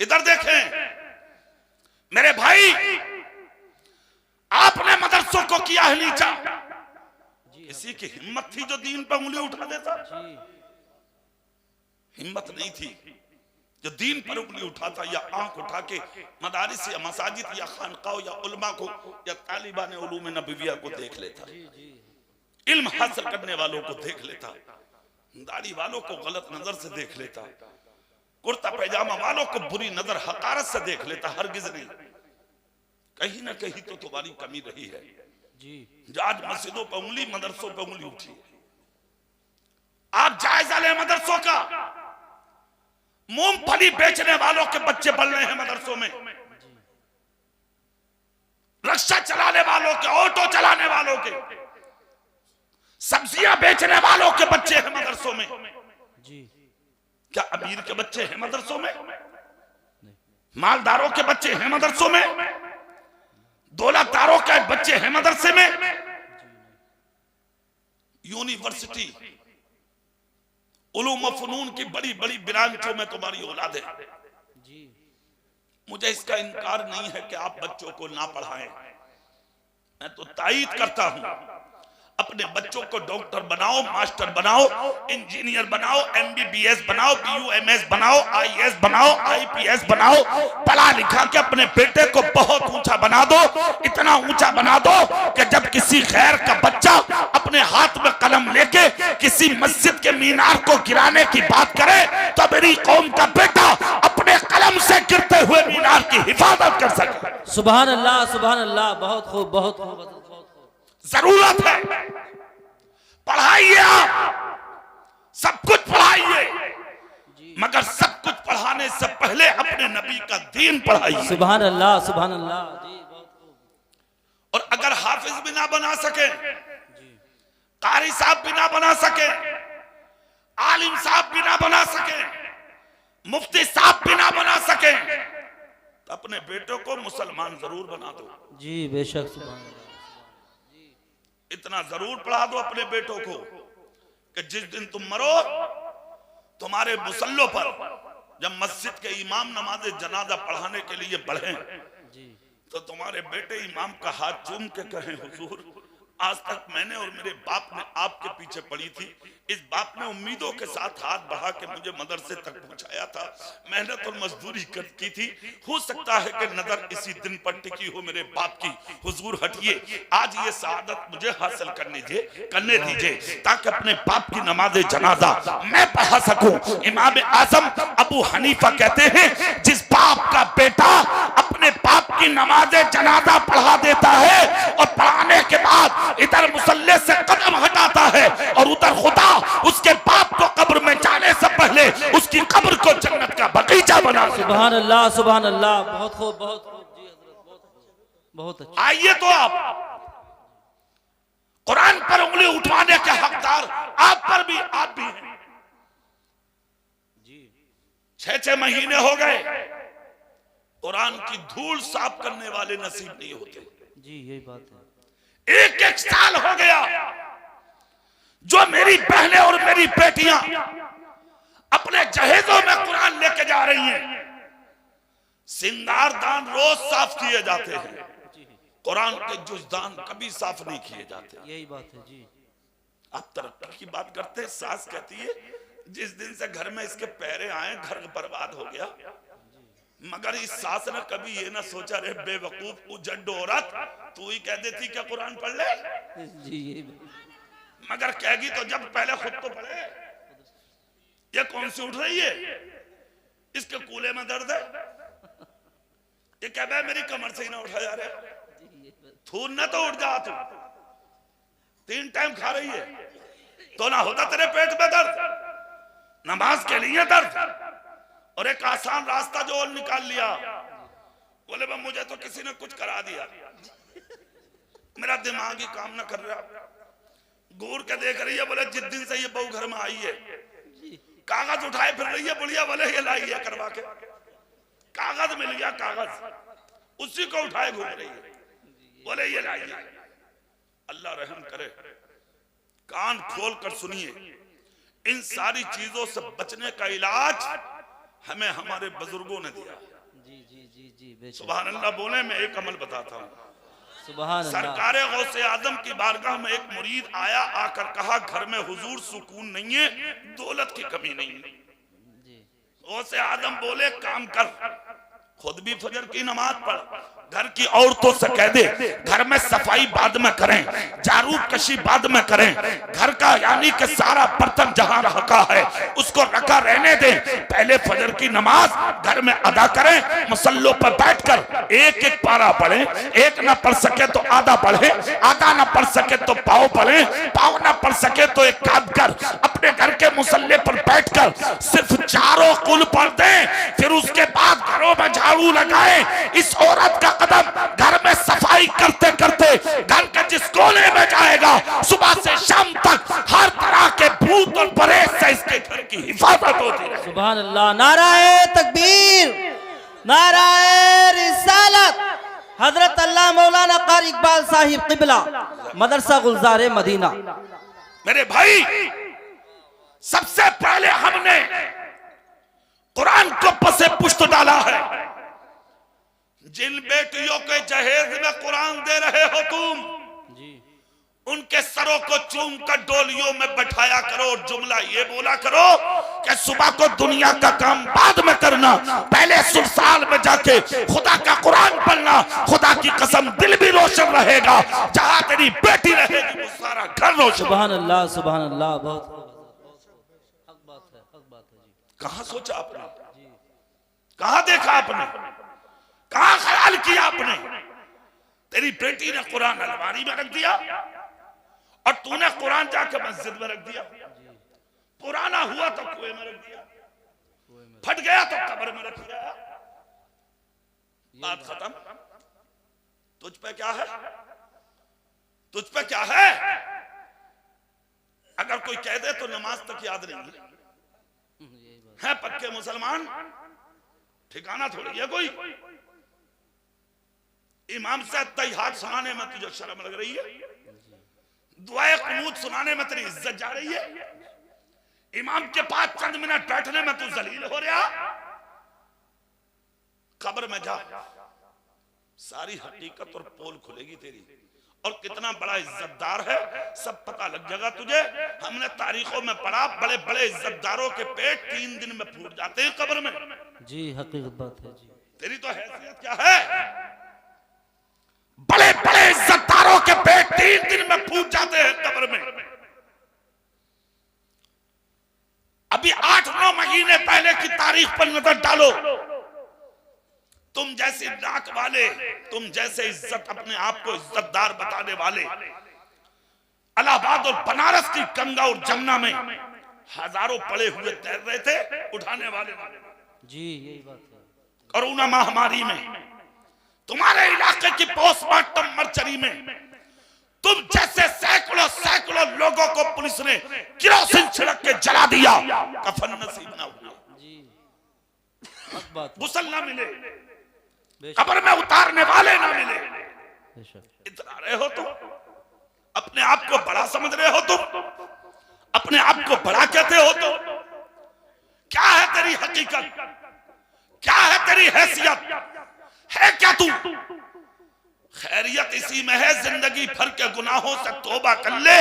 इधर देखें मेरे भाई, आपने मदरसों को किया है नीचा। किसी की हिम्मत थी जो दीन पर उंगली उठा देता? हिम्मत नहीं थी जो दीन पर उंगली उठाता या आंख उठा के मदारिस या मसाजिद या खानकाओं या उलमा को या तालिबान उलूम नबविया को देख लेता, इल्म हासिल करने वालों को देख लेता, दाढ़ी वालों को गलत नजर से देख लेता, कुर्ता पैजामा वालों को बुरी नजर हकारत से देख लेता। हरगिज नहीं, कहीं ना कहीं तो तुम्हारी कमी रही है जी। आज मस्जिदों पर उंगली, मदरसों पर उंगली उठी है। आप जायजा लें मदरसों का। मूंगफली बेचने वालों के बच्चे पढ़ रहे हैं मदरसों में, रिक्शा चलाने वालों के, ऑटो चलाने वालों के, सब्जियां बेचने वालों के बच्चे हैं मदरसों में जी। क्या अमीर के बच्चे हैं मदरसों में? मालदारों के बच्चे हैं मदरसों में? दौलतदारों के बच्चे हैं मदरसे में? यूनिवर्सिटी, उलूम फनून की बड़ी बड़ी ब्रांचों में तुम्हारी औलाद है जी। मुझे इसका इनकार नहीं है कि आप बच्चों को ना पढ़ाएं। मैं तो तायीद करता हूं, अपने बच्चों को डॉक्टर बनाओ, मास्टर बनाओ, इंजीनियर बनाओ, एमबीबीएस बनाओ, बीयूएमएस बनाओ, आईएएस बनाओ, आईपीएस बनाओ, पढ़ा लिखा के अपने बेटे को बहुत ऊंचा बना दो। इतना ऊंचा बना दो कि जब किसी खैर का बच्चा अपने हाथ में कलम लेके किसी मस्जिद के मीनार को गिराने की बात करे तो मेरी कौम का बेटा अपने कलम से गिरते हुए मीनार की हिफाजत कर सके। सुभान अल्लाह, सुभान अल्लाह। बहुत खूब, बहुत खूब, बहुत खूब। जरूरत है, पढ़ाइए, आप सब कुछ पढ़ाइए, मगर सब कुछ पढ़ाने से पहले अपने नबी का दीन पढ़ाइए। सुभान अल्लाह, सुभान अल्लाह जी। बहुत खूब। और अगर हाफिज भी ना बना सके, कारी साहब भी ना बना सके, आलिम साहब भी ना बना सके, मुफ्ती साहब भी ना बना सके, तो अपने बेटों को मुसलमान जरूर बना दो जी। बेशक। सुभान अल्लाह। इतना जरूर पढ़ा दो अपने बेटों को कि जिस दिन तुम मरो, तुम्हारे मुसल्लों पर जब मस्जिद के इमाम नमाज जनाजा पढ़ाने के लिए बढ़े तो तुम्हारे बेटे इमाम का हाथ चूम के कहें, हुजूर आज तक मैंने और मेरे बाप ने आपके पीछे पड़ी थी, इस बाप ने उम्मीदों के साथ हाथ बढ़ा के मुझे मदरसे तक पहुंचाया था, मेहनत और मजदूरी की थी, हो सकता है कि नजर इसी दिन पर टिकी हो मेरे बाप की, हुजूर हटिए, आज ये सआदत मुझे हासिल करने दीजिए ताकि अपने बाप की नमाज जनाजा मैं पढ़ा सकूं। इमाम आजम अबू हनीफा कहते हैं, जिस बाप का बेटा अपने बाप की नमाज जनाजा पढ़ा देता है और पढ़ाने के बाद इधर मुसल्ले से कदम हटाता है और उधर खुदा उसके बाप को कब्र में जाने से पहले उसकी कब्र को जन्नत का बगीचा बना। सुभान अल्लाह, सुभान अल्लाह। बहुत खूब, बहुत खूब जी हजरत, बहुत खूब, बहुत अच्छा। आइए तो आप कुरान पर उंगली उठवाने के हकदार आप पर भी, आप भी हैं जी। 6-6 महीने हो गए, कुरान की धूल साफ करने वाले नसीब नहीं होते जी। यही बात है। 1-1 साल हो गया जो मेरी बहनें और मेरी बेटियां अपने जहेजों में कुरान लेके जा रही हैं, सिंगारदान रोज साफ किए जाते हैं, कुरान के जुज़दान कभी साफ नहीं किए जाते। यही बात है जी। आप तरक्की की बात करते हैं, सास कहती है जिस दिन से घर में इसके पैरे आए घर बर्बाद हो गया, मगर इस सास ने कभी ये ना सोचा, रे बेवकूफ उजड़ औरत, तू ही कह देती क्या कुरान पढ़ ले जी। यही मगर कहेगी तो जब पहले खुद तो पढ़े। ये कौन सी उठ रही है, इसके कूले में दर्द है, ये कह रहा है मेरी कमर से ही ना उठा जा रहा, थूर ना तो उठ जा, तू 3 टाइम खा रही है तो ना होता तेरे पेट में दर्द, नमाज के लिए दर्द, और एक आसान रास्ता जो और निकाल लिया, बोले बा मुझे तो किसी ने कुछ करा दिया, मेरा दिमाग ही काम ना कर रहा, घूर के देख रही है, बोले जिस दिन से ये बहू घर में आई है कागज उठाए फिर रही है, बुढ़िया बोले ये लाई है करवा के, कागज मिल गया, कागज उसी को उठाए घूम रही है, बोले ये लाई है। अल्लाह रहम करे, कान खोल कर सुनिए, इन सारी चीजों से बचने का इलाज हमें हमारे बुजुर्गों ने दिया। जी जी जी जी बेशक। सुभान अल्लाह बोले। मैं एक अमल बताता हूँ। सुभान अल्लाह। सरकारे गौसे आजम की बारगाह में एक मुरीद आया, आकर कहा घर में हुजूर सुकून नहीं है, दौलत की कमी नहीं है। जी गौसे आजम बोले काम कर, खुद भी फजर की नमाज पढ़, घर की औरतों से कह दे घर में सफाई बाद में करें, झाड़ू कशी बाद में करें, घर का यानी कि सारा बर्तन जहां रखा है उसको रखा रहने दें, पहले फजर की नमाज घर में अदा करें, मुसल्लों पर बैठकर एक एक पारा पढ़े, एक ना पढ़ सके तो आधा पढ़े, आधा ना पढ़ सके तो पाव पढ़े, पाव ना पढ़ सके तो एक काट कर अपने घर के मुसल्ले पर बैठकर सिर्फ चारों कुल पढ़ दें, फिर उसके बाद घरों में झाड़ू लगाए। इस औरत का कदम घर में सफाई करते करते घर के जिस कोने में जाएगा, सुबह से शाम तक हर तरह के भूत और परेश से इसके घर की हिफाजत होती है। सुभान अल्लाह। नाराए तकबीर, नाराए रिसालत। हजरत अल्लाह मौलाना कारी इकबाल साहिब किबला, मदरसा गुलजार मदीना। मेरे भाई, सबसे पहले हमने कुरान को पसे पुष्ट डाला है। जिन बेटियों के जहेज में कुरान दे रहे हो तुम, जी उनके सरों को चूम कर डोलियों में बैठाया करो और जुमला ये बोला करो कि सुबह को दुनिया का काम बाद में करना, पहले सुरसाल में जाके खुदा का कुरान पढ़ना। खुदा की कसम दिल भी रोशन रहेगा, जहां तेरी बेटी रहेगी वो सारा घर रोशन। सुभान अल्लाह सुभान अल्लाह। बहुत हक बात है, हक बात है जी। कहां सोचा आपने, कहां देखा आपने, कहां ख्याल किया आपने? तेरी बेटी ने कुरान अलमारी में रख दिया और तूने कुरान जाके मस्जिद में रख दिया। पुराना हुआ तो कुएं में रख दिया, फट गया तो कब्र में रख दिया। बात खत्म। तुझ पे क्या है, तुझ पे क्या है? अगर कोई कह दे तो नमाज तक याद नहीं है, पक्के मुसलमान ठिकाना थोड़ी है कोई। इमाम से तैहात सुनाने में तुझे शर्म लग रही है, दुआए कुनूत सुनाने में तेरी इज्जत जा रही है, इमाम के पास चंद मिनट बैठने में तू जलील हो रहा। कब्र में जा, सारी हकीकत और पोल खुलेगी तेरी, और कितना बड़ा इज्जतदार है सब पता लग जाएगा तुझे। हमने तारीखों में पढ़ा, बड़े बड़े इज्जतदारों के पेट 3 दिन में फूट जाते हैं कब्र में। जी हकीकत बात है जी। तेरी तो हैसियत क्या है? बड़े बड़े इज्जतदारों के पेट 3 दिन में फूट जाते हैं कब्र में। अभी 8-9 महीने पहले की तारीख पर नजर डालो। तुम जैसी नाक वाले, तुम जैसे इज्जत अपने आप को इज्जतदार बताने वाले इलाहाबाद और बनारस की गंगा और जमुना में हजारों पड़े हुए तैर रहे थे, उठाने वाले जी यही बात है। कोरोना महामारी में तुम्हारे इलाके की पोस्टमार्टम मर्चरी में तुम जैसे सैकड़ों सैकड़ों लोगों को पुलिस ने किरोसिन छिड़क के जला दिया, कफन नसीब ना हुआ, जी हक बात है। गुसल ना मिले, बेशक कब्र में उतारने वाले ना मिले। बेशक। इतना रहे हो तुम, अपने आप को बड़ा समझ रहे हो तुम, अपने आप को बड़ा कहते हो तुम। क्या है तेरी हकीकत, क्या है तेरी हैसियत, है क्या तू? खैरियत इसी में है, जिंदगी भर के गुनाहों से तौबा कर ले,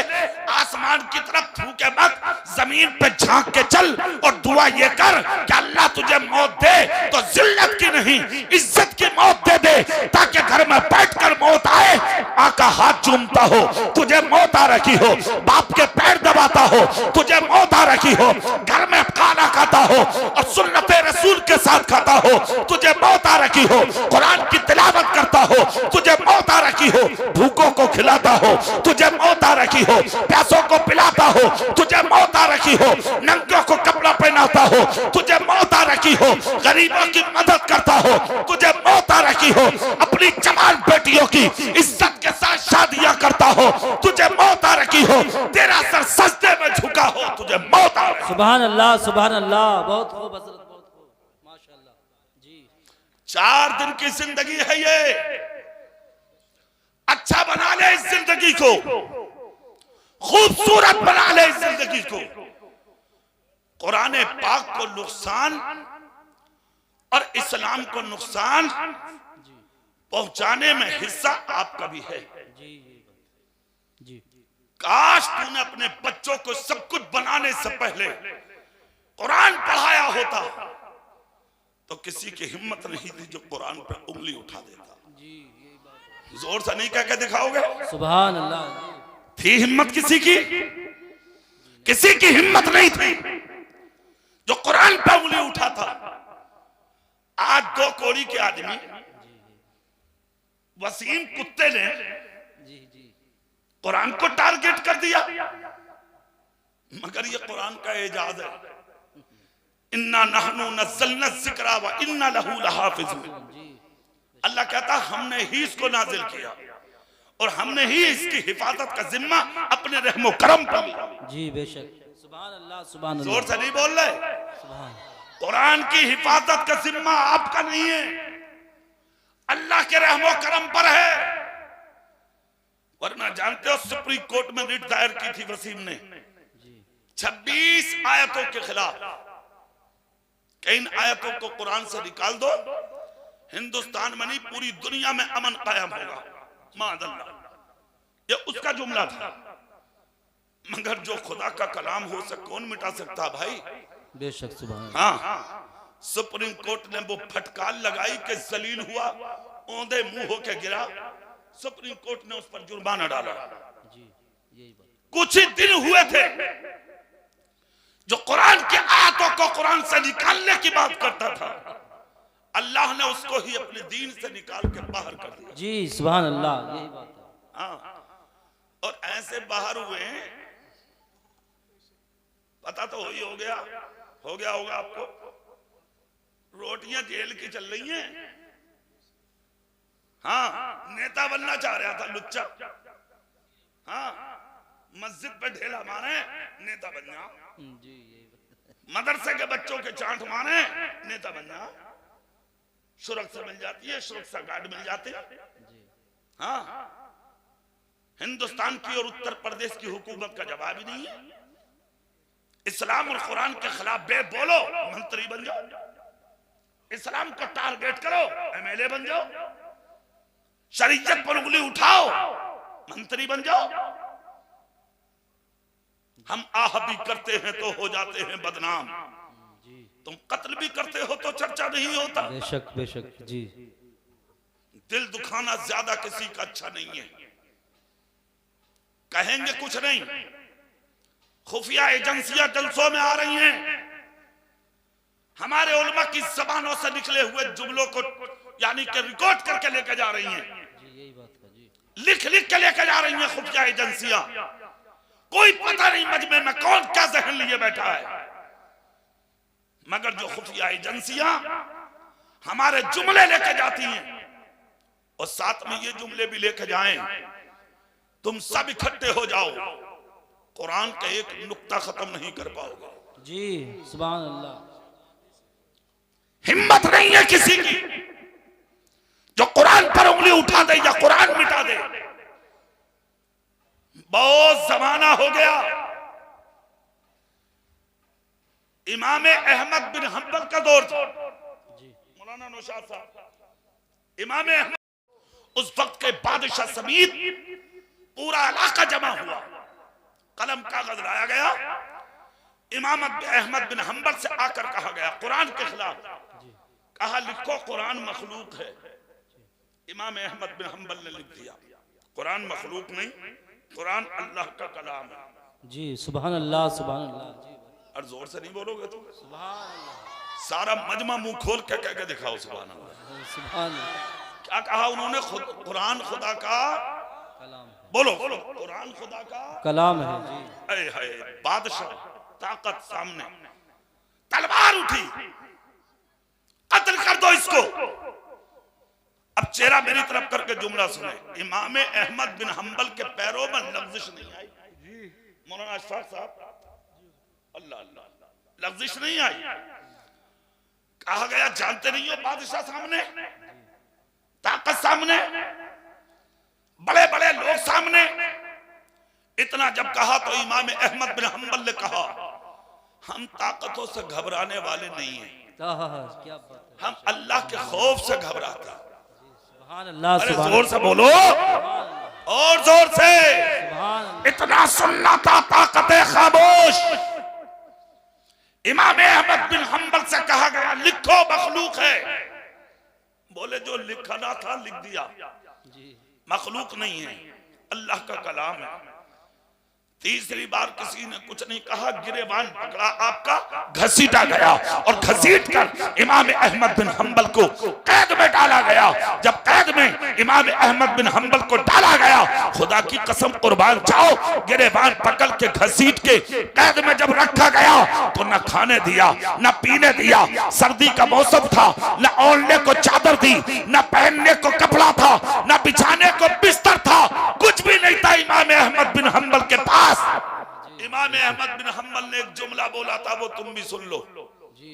आसमान की तरफ थूके मत, जमीन पे झांक के चल और दुआ ये कर कि अल्लाह तुझे मौत दे तो जिल्लत की नहीं इज्जत की मौत दे दे, ताकि घर में बैठकर मौत आए, आका हाथ चूमता हो, तुझे मौत आ रखी हो, बाप के पैर दबाता हो, तुझे मौत आ रखी हो, घर में खाना खाता हो और सुन्नते रसूल के साथ खाता हो, तुझे मौत आ रखी हो, कुरान की तिलावत करता हो, तुझे मौत आ रखी हो, भूखों को खिलाता हो, तुझे मौत आ रखी हो, प्यासों को पिलाता हो, तुझे मौत आ रखी हो, नंगों को कपड़ा पहनाता हो, तुझे मौत आ रखी हो, गरीबों की मदद करता हो, तुझे मौत आ रखी हो, अपनी जवान बेटियों की इज्जत के साथ शादियां करता हो, तुझे मौत आ रखी हो, तेरा सर सजदे में झुका हो, तुझे मौत आ रखी। सुभान अल्लाह सुभान अल्लाह। बहुत खूब हजरत, बहुत खूब माशाल्लाह जी। 4 दिन की जिंदगी है ये, अच्छा बना ले इस जिंदगी को, खूबसूरत बना ले इस जिंदगी को। कुरान पाक को नुकसान और इस्लाम को नुकसान पहुंचाने में हिस्सा आपका भी है। जी काश तूने अपने बच्चों को सब कुछ बनाने से पहले कुरान पढ़ाया होता तो किसी की हिम्मत नहीं थी जो कुरान पर उंगली उठा देता। जोर से नहीं कह के दिखाओगे? सुभान अल्लाह। थी हिम्मत किसी की? किसी की हिम्मत नहीं थी जो कुरान पर उंगली उठाता। आज 2 कौड़ी के आदमी वसीम कुत्ते ने कुरान को टारगेट कर दिया। मगर ये कुरान का एजाज है। इन्ना नहनु नज़्ज़लना ज़िक्रा व इन्ना लहू लहाफ़िज़ून। अल्लाह कहता हमने ही इसको नाजिल किया और हमने ही इसकी हिफाजत का जिम्मा अपने रहमो करम पर लिया। जी बेशक। सुभान अल्लाह सुभान अल्लाह। जोर से नहीं बोल रहे? सुभान। कुरान की हिफाजत का जिम्मा आपका नहीं है, अल्लाह के रहमो करम पर है। वरना जानते हो सुप्रीम कोर्ट में रिट दायर की थी वसीम ने 26 आयतों के खिलाफ कि इन आयतों को कुरान से निकाल दो, हिंदुस्तान में नहीं पूरी दुनिया में अमन कायम होगा। माअल्लाह, ये उसका जुमला था। मगर जो खुदा का कलाम हो सके कौन मिटा सकता भाई? बेशक सुभान। हाँ, सुप्रीम कोर्ट ने वो फटकार लगाई कि जलील हुआ, औंधे मुंह होके गिरा। सुप्रीम कोर्ट ने उस पर जुर्माना डाला। जी यही बात। कुछ ही दिन हुए थे जो कुरान की आयतों को कुरान से निकालने की बात करता था, अल्लाह ने उसको ही अपने दीन से निकाल के बाहर कर दिया। जी सुभान अल्लाह, यही बात है। हाँ, और ऐसे बाहर हुए हैं, पता तो ही हो गया होगा आपको। रोटियां जेल की चल रही हैं। हाँ, नेता बनना चाह रहा था लुच्चा। हाँ, मस्जिद पे ढेला मारे, नेता बन जा। जी यही बात। मदरसे के बच्चों के चांट मारे, नेता बन जा। सुरक्षा मिल जाती है, सुरक्षा गार्ड मिल जाते हैं। हाँ, हिंदुस्तान की और उत्तर प्रदेश की हुकूमत का जवाब ही नहीं है। इस्लाम और कुरान के खिलाफ बे बोलो, मंत्री बन जाओ। इस्लाम को टारगेट करो, एमएलए बन जाओ। शरीयत पर उंगली उठाओ, मंत्री बन जाओ। हम आह भी करते हैं तो हो जाते हैं बदनाम। तुम कत्ल भी करते हो तो चर्चा नहीं होता। बेशक बेशक। जी दिल दुखाना ज्यादा किसी का अच्छा नहीं है। कहेंगे कुछ नहीं, खुफिया एजेंसियां जलसों में आ रही हैं। हमारे उलमा की जबानों से निकले हुए जुमलों को यानी कि रिकॉर्ड करके लेकर जा रही हैं। जी यही बात है। जी लिख लिख के लेकर जा रही हैं खुफिया एजेंसियां। कोई पता नहीं मजमे में कौन क्या जहन लिए बैठा है। मगर जो खुफिया एजेंसियां हमारे जुमले लेकर जाती हैं और साथ में ये जुमले भी लेकर जाएं, तुम सब इकट्ठे हो जाओ, कुरान का एक नुक्ता खत्म नहीं कर पाओगे। जी सुभान अल्लाह। हिम्मत नहीं है किसी की जो कुरान पर उंगली उठा दे या कुरान मिटा दे। बहुत जमाना हो गया। इमाम अहमद बिन हंबल का दौर था। मौलाना नौशाद साहब, इमाम अहमद उस वक्त के बादशाह समेत पूरा इलाका जमा हुआ। कलम कागज लाया गया। इमाम अहमद बिन हंबल से आकर कहा गया कुरान के खिलाफ, कहा लिखो कुरान मखलूक है। इमाम अहमद बिन हंबल ने लिख दिया कुरान मखलूक नहीं, कुरान अल्लाह का कलाम है। जी सुभान अल्लाह सुभान अल्लाह। जी और जोर से नहीं बोलोगे तो सुभान अल्लाह सारा मजमा मुंह खोल के कह के दिखाओ सुभान अल्लाह। सुभान अल्लाह। क्या कहा उन्होंने? कुरान खुदा का कलाम है। बोलो बोलो, कुरान खुदा का कलाम है। जी अरे हाय, बादशाह ताकत सामने, तलवार उठी, कत्ल कर दो इसको। अब चेहरा मेरी तरफ करके जुमला सुने। इमाम अहमद बिन हंबल के पैरों में लफ्जिश नहीं आई। मौलाना अशफाक साहब, अल्लाह अल्लाह, लफ्जिश नहीं आई। कहा गया जानते नहीं हो बादशाह सामने, ताकत सामने, बड़े बड़े लोग सामने। इतना जब कहा तो इमाम अहमद बिन हंबल ने कहा हम ताकतों से घबराने वाले नहीं हैं। क्या बात है। हम अल्लाह के खौफ से घबराते हैं। सुभान अल्लाह, अरे सुभान जोर से बोलो, और जोर से। अल्लाह। इतना सुनना था, ताकत खामोश। इमाम अहमद बिन हंबल से कहा गया लिखो, मखलूक है। बोले जो लिखना था लिख दिया, जी मखलूक नहीं है, अल्लाह का कलाम है। तीसरी बार किसी ने कुछ नहीं कहा, गिरेबान पकड़ा आपका, घसीटा गया और घसीट कर इमाम अहमद बिन हंबल को कैद में डाला गया। जब कैद में इमाम अहमद बिन हंबल को डाला गया, खुदा की कसम कुर्बान जाओ, गिरेबान पकड़ के घसीट के कैद में जब रखा गया तो न खाने दिया न पीने दिया। सर्दी का मौसम था, न ओढ़ने को चादर दी, न पहनने को कपड़ा था, न बिछाने को बिस्तर था, कुछ भी नहीं था इमाम अहमद बिन हंबल के पास। इमाम अहमद बिन हंबल ने एक जुमला बोला था, वो तुम भी सुन लो। जी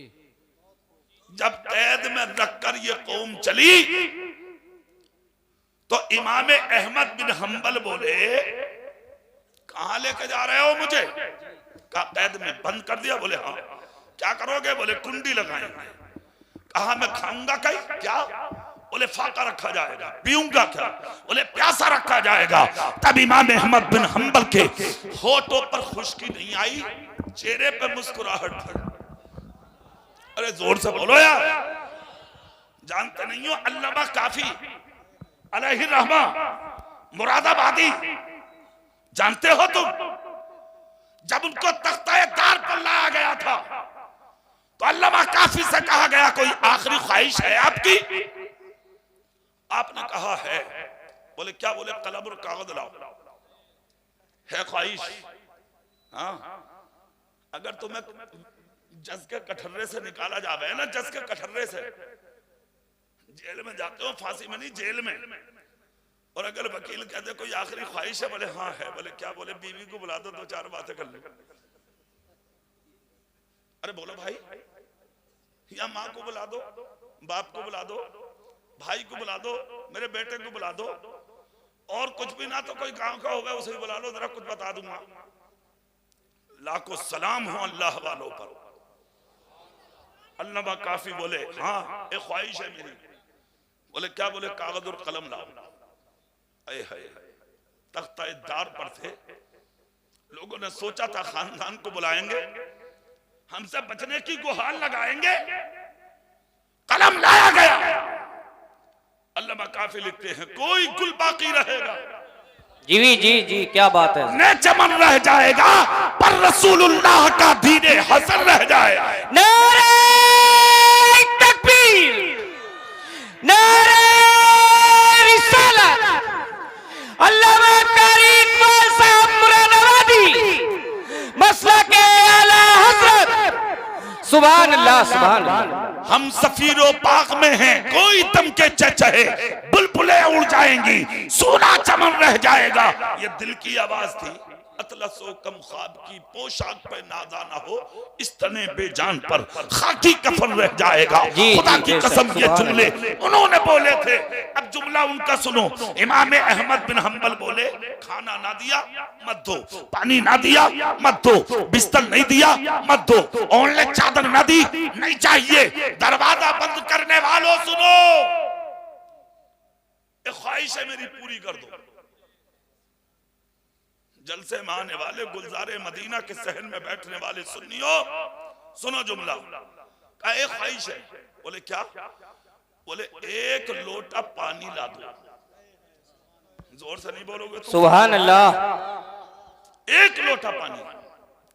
जब कैद में रखकर ये कौम चली तो इमाम अहमद बिन हंबल बोले कहां लेके जा रहे हो मुझे? कहा कैद में बंद कर दिया। बोले हाँ। क्या करोगे? बोले कुंडी लगाएंगे। कहा मैं खाऊंगा कहीं क्या? बोले फाका रखा जाएगा। पीऊंगा क्या? बोले प्यासा रखा जाएगा। तब इमाम अहमद बिन हंबल के होठों पर खुश्की नहीं आई, चेहरे पे मुस्कुराहट थी। अरे जोर से बोलो यार, जानते नहीं हो अल्लामा काफी अलैहि रहमा मुरादाबादी, जानते हो तुम? जब उनको तख्ताए दार पर लाया गया था तो अल्लामा काफी से कहा गया कोई आखिरी ख्वाहिश है आपकी? आपने कहा है। बोले क्या? बोले कलम और कागज लाओ, है ख्वाहिश। हाँ, अगर तुम्हें जज के कठर्रे से निकाला जावे ना, जज के कठर्रे से, जेल में जाते हो, फांसी में नहीं जेल में, और अगर वकील कहते कोई आखिरी ख्वाहिश है, बोले हाँ है। बोले क्या? बोले बीवी को बुला दो, दो चार बातें कर ले। अरे बोलो भाई, या माँ को बुला दो, बाप को बुला दो, भाई को बुला दो, मेरे बेटे को बुला दो, और कुछ भी ना तो कोई गांव का होगा उसे भी बुला लो, जरा कुछ बता दूंगा। लाखों सलाम हो अल्लाह वालों पर। अल्लामा काफी बोले हाँ एक ख्वाहिश है मेरी। बोले क्या? बोले कागज और कलम लाओ। अये हाय, तख्ताए दार पर थे। लोगों ने सोचा था खानदान को बुलाएंगे, हमसे बचने की गुहार लगाएंगे। कलम लाया गया। अल्लामा काफी लिखते हैं कोई गुल बाकी रहेगा, जी जी जी, क्या बात है। न चमन रह जाएगा, पर रसूलुल्लाह का दीने हसन रह जाएगा। नारे तकबीर, नारे रिसालत। अल्लामा कारी इकबाल साहब मुरादाबादी, मसलक आला हज़रत। सुभान अल्लाह, सुभान अल्लाह। हम सफीरो पाक में हैं, कोई दम के चहे बुलबुलें उड़ जाएंगी, सोना चमन रह जाएगा। ये दिल की आवाज थी। अतलसो कम ख्वाब की पोशाक पे नादा ना हो, इस तने बेजान पर खाकी कफन रह जाएगा। खुदा की कसम ये जुमले उन्होंने बोले थे। अब जुमला उनका सुनो। इमाम अहमद बिन हंबल बोले खाना ना दिया मत दो, पानी ना दिया मत दो, बिस्तर नहीं दिया मत दो, ओढ़ने चादर ना दी नहीं चाहिए। दरवाजा बंद करने वालों सुनो, एक ख्वाहिश है मेरी पूरी कर दो। जलसे में आने वाले, गुलजारे मदीना के सहन में बैठने वाले सुन्नियों, सुनो जुमला। का एक ख्वाहिश है। बोले क्या? बोले एक लोटा पानी ला दो। जोर से नहीं बोलोगे तो। सुभान अल्लाह। एक लोटा पानी।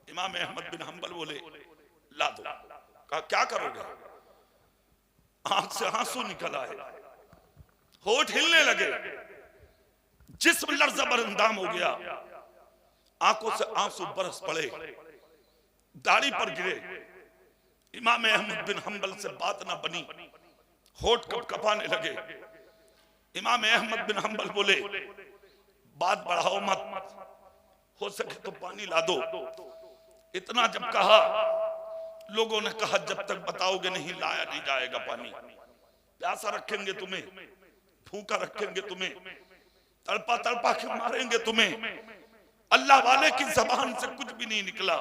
इमाम अहमद बिन हंबल बोले ला दो। कहा क्या करोगे? आंख से आंसू निकल आए, होठ हिलने लगे, जिस्म लर्ज़ बरंदाम हो गया, आंखों से आंसू बरस पड़े, दाढ़ी पर गिरे। इमाम अहमद बिन हंबल से बात ना बनी, होठ कपकपाने लगे। इमाम अहमद बिन हंबल बोले बात बढ़ाओ मत, हो सके तो पानी ला दो। इतना जब कहा, लोगों ने कहा जब तक बताओगे नहीं लाया नहीं जाएगा पानी। प्यासा रखेंगे तुम्हें, भूखा रखेंगे तुम्हें, तड़पा तड़पा के मारेंगे तुम्हें। अल्लाह वाले की जबान से कुछ भी नहीं निकला।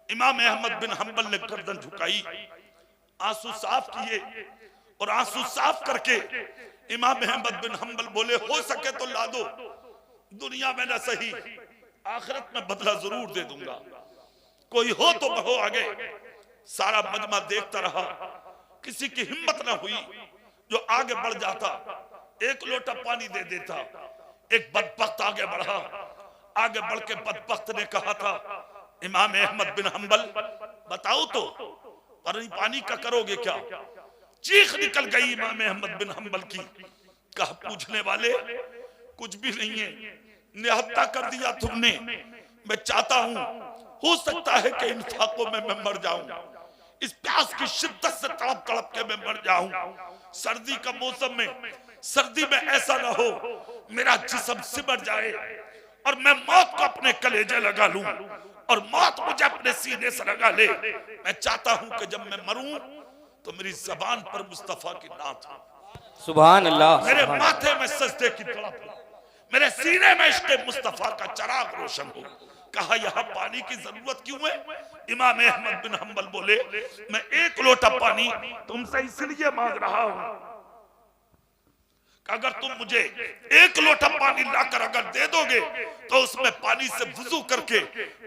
इमाम अहमद बिन हंबल ने गर्दन झुकाई, आंसू साफ किए और आंसू साफ करके इमाम अहमद बिन हंबल बोले, हो सके तो ला दो, दुनिया में ना सही आखिरत में बदला जरूर दे दूंगा, कोई हो तो बढ़ो आगे। सारा मजमा देखता रहा, किसी की हिम्मत ना हुई जो आगे बढ़ जाता, एक लोटा पानी दे देता। एक बदबख्त आगे बढ़ा, आगे बढ़ के बदबख्त ने कहा था, इमाम अहमद बिन हंबल बताओ तो पानी का करोगे क्या? चीख निकल गई इमाम अहमद बिन हंबल की। कहा, पूछने वाले कुछ भी नहीं है, निहत्ता कर दिया तुमने। मैं चाहता हूं, हो सकता है कि इन फाकों में मैं मर जाऊं, इस प्यास की शिद्दत से तड़प तड़प के मैं मर जाऊं। सर्दी का मौसम में, सर्दी में ऐसा ना हो मेरा जिस्म सिमट जाए और मैं मौत को अपने कलेजे लगा लूं और मौत मुझे अपने सीने से लगा ले। मैं चाहता हूं कि जब मैं मरूं तो मेरी जबान पर मुस्तफा की नात हो, सुभान अल्लाह, मेरे माथे में सजदे की तड़प हो, मेरे सीने में इश्क़ मुस्तफा का चराग रोशन हो। कहा, यहां पानी की जरूरत क्यों है? इमाम अहमद बिन हंबल बोले, मैं एक लोटा पानी तुमसे इसलिए मांग रहा हूं, अगर तुम मुझे एक लोटा पानी लाकर अगर दे दोगे तो उसमें पानी से वुजू करके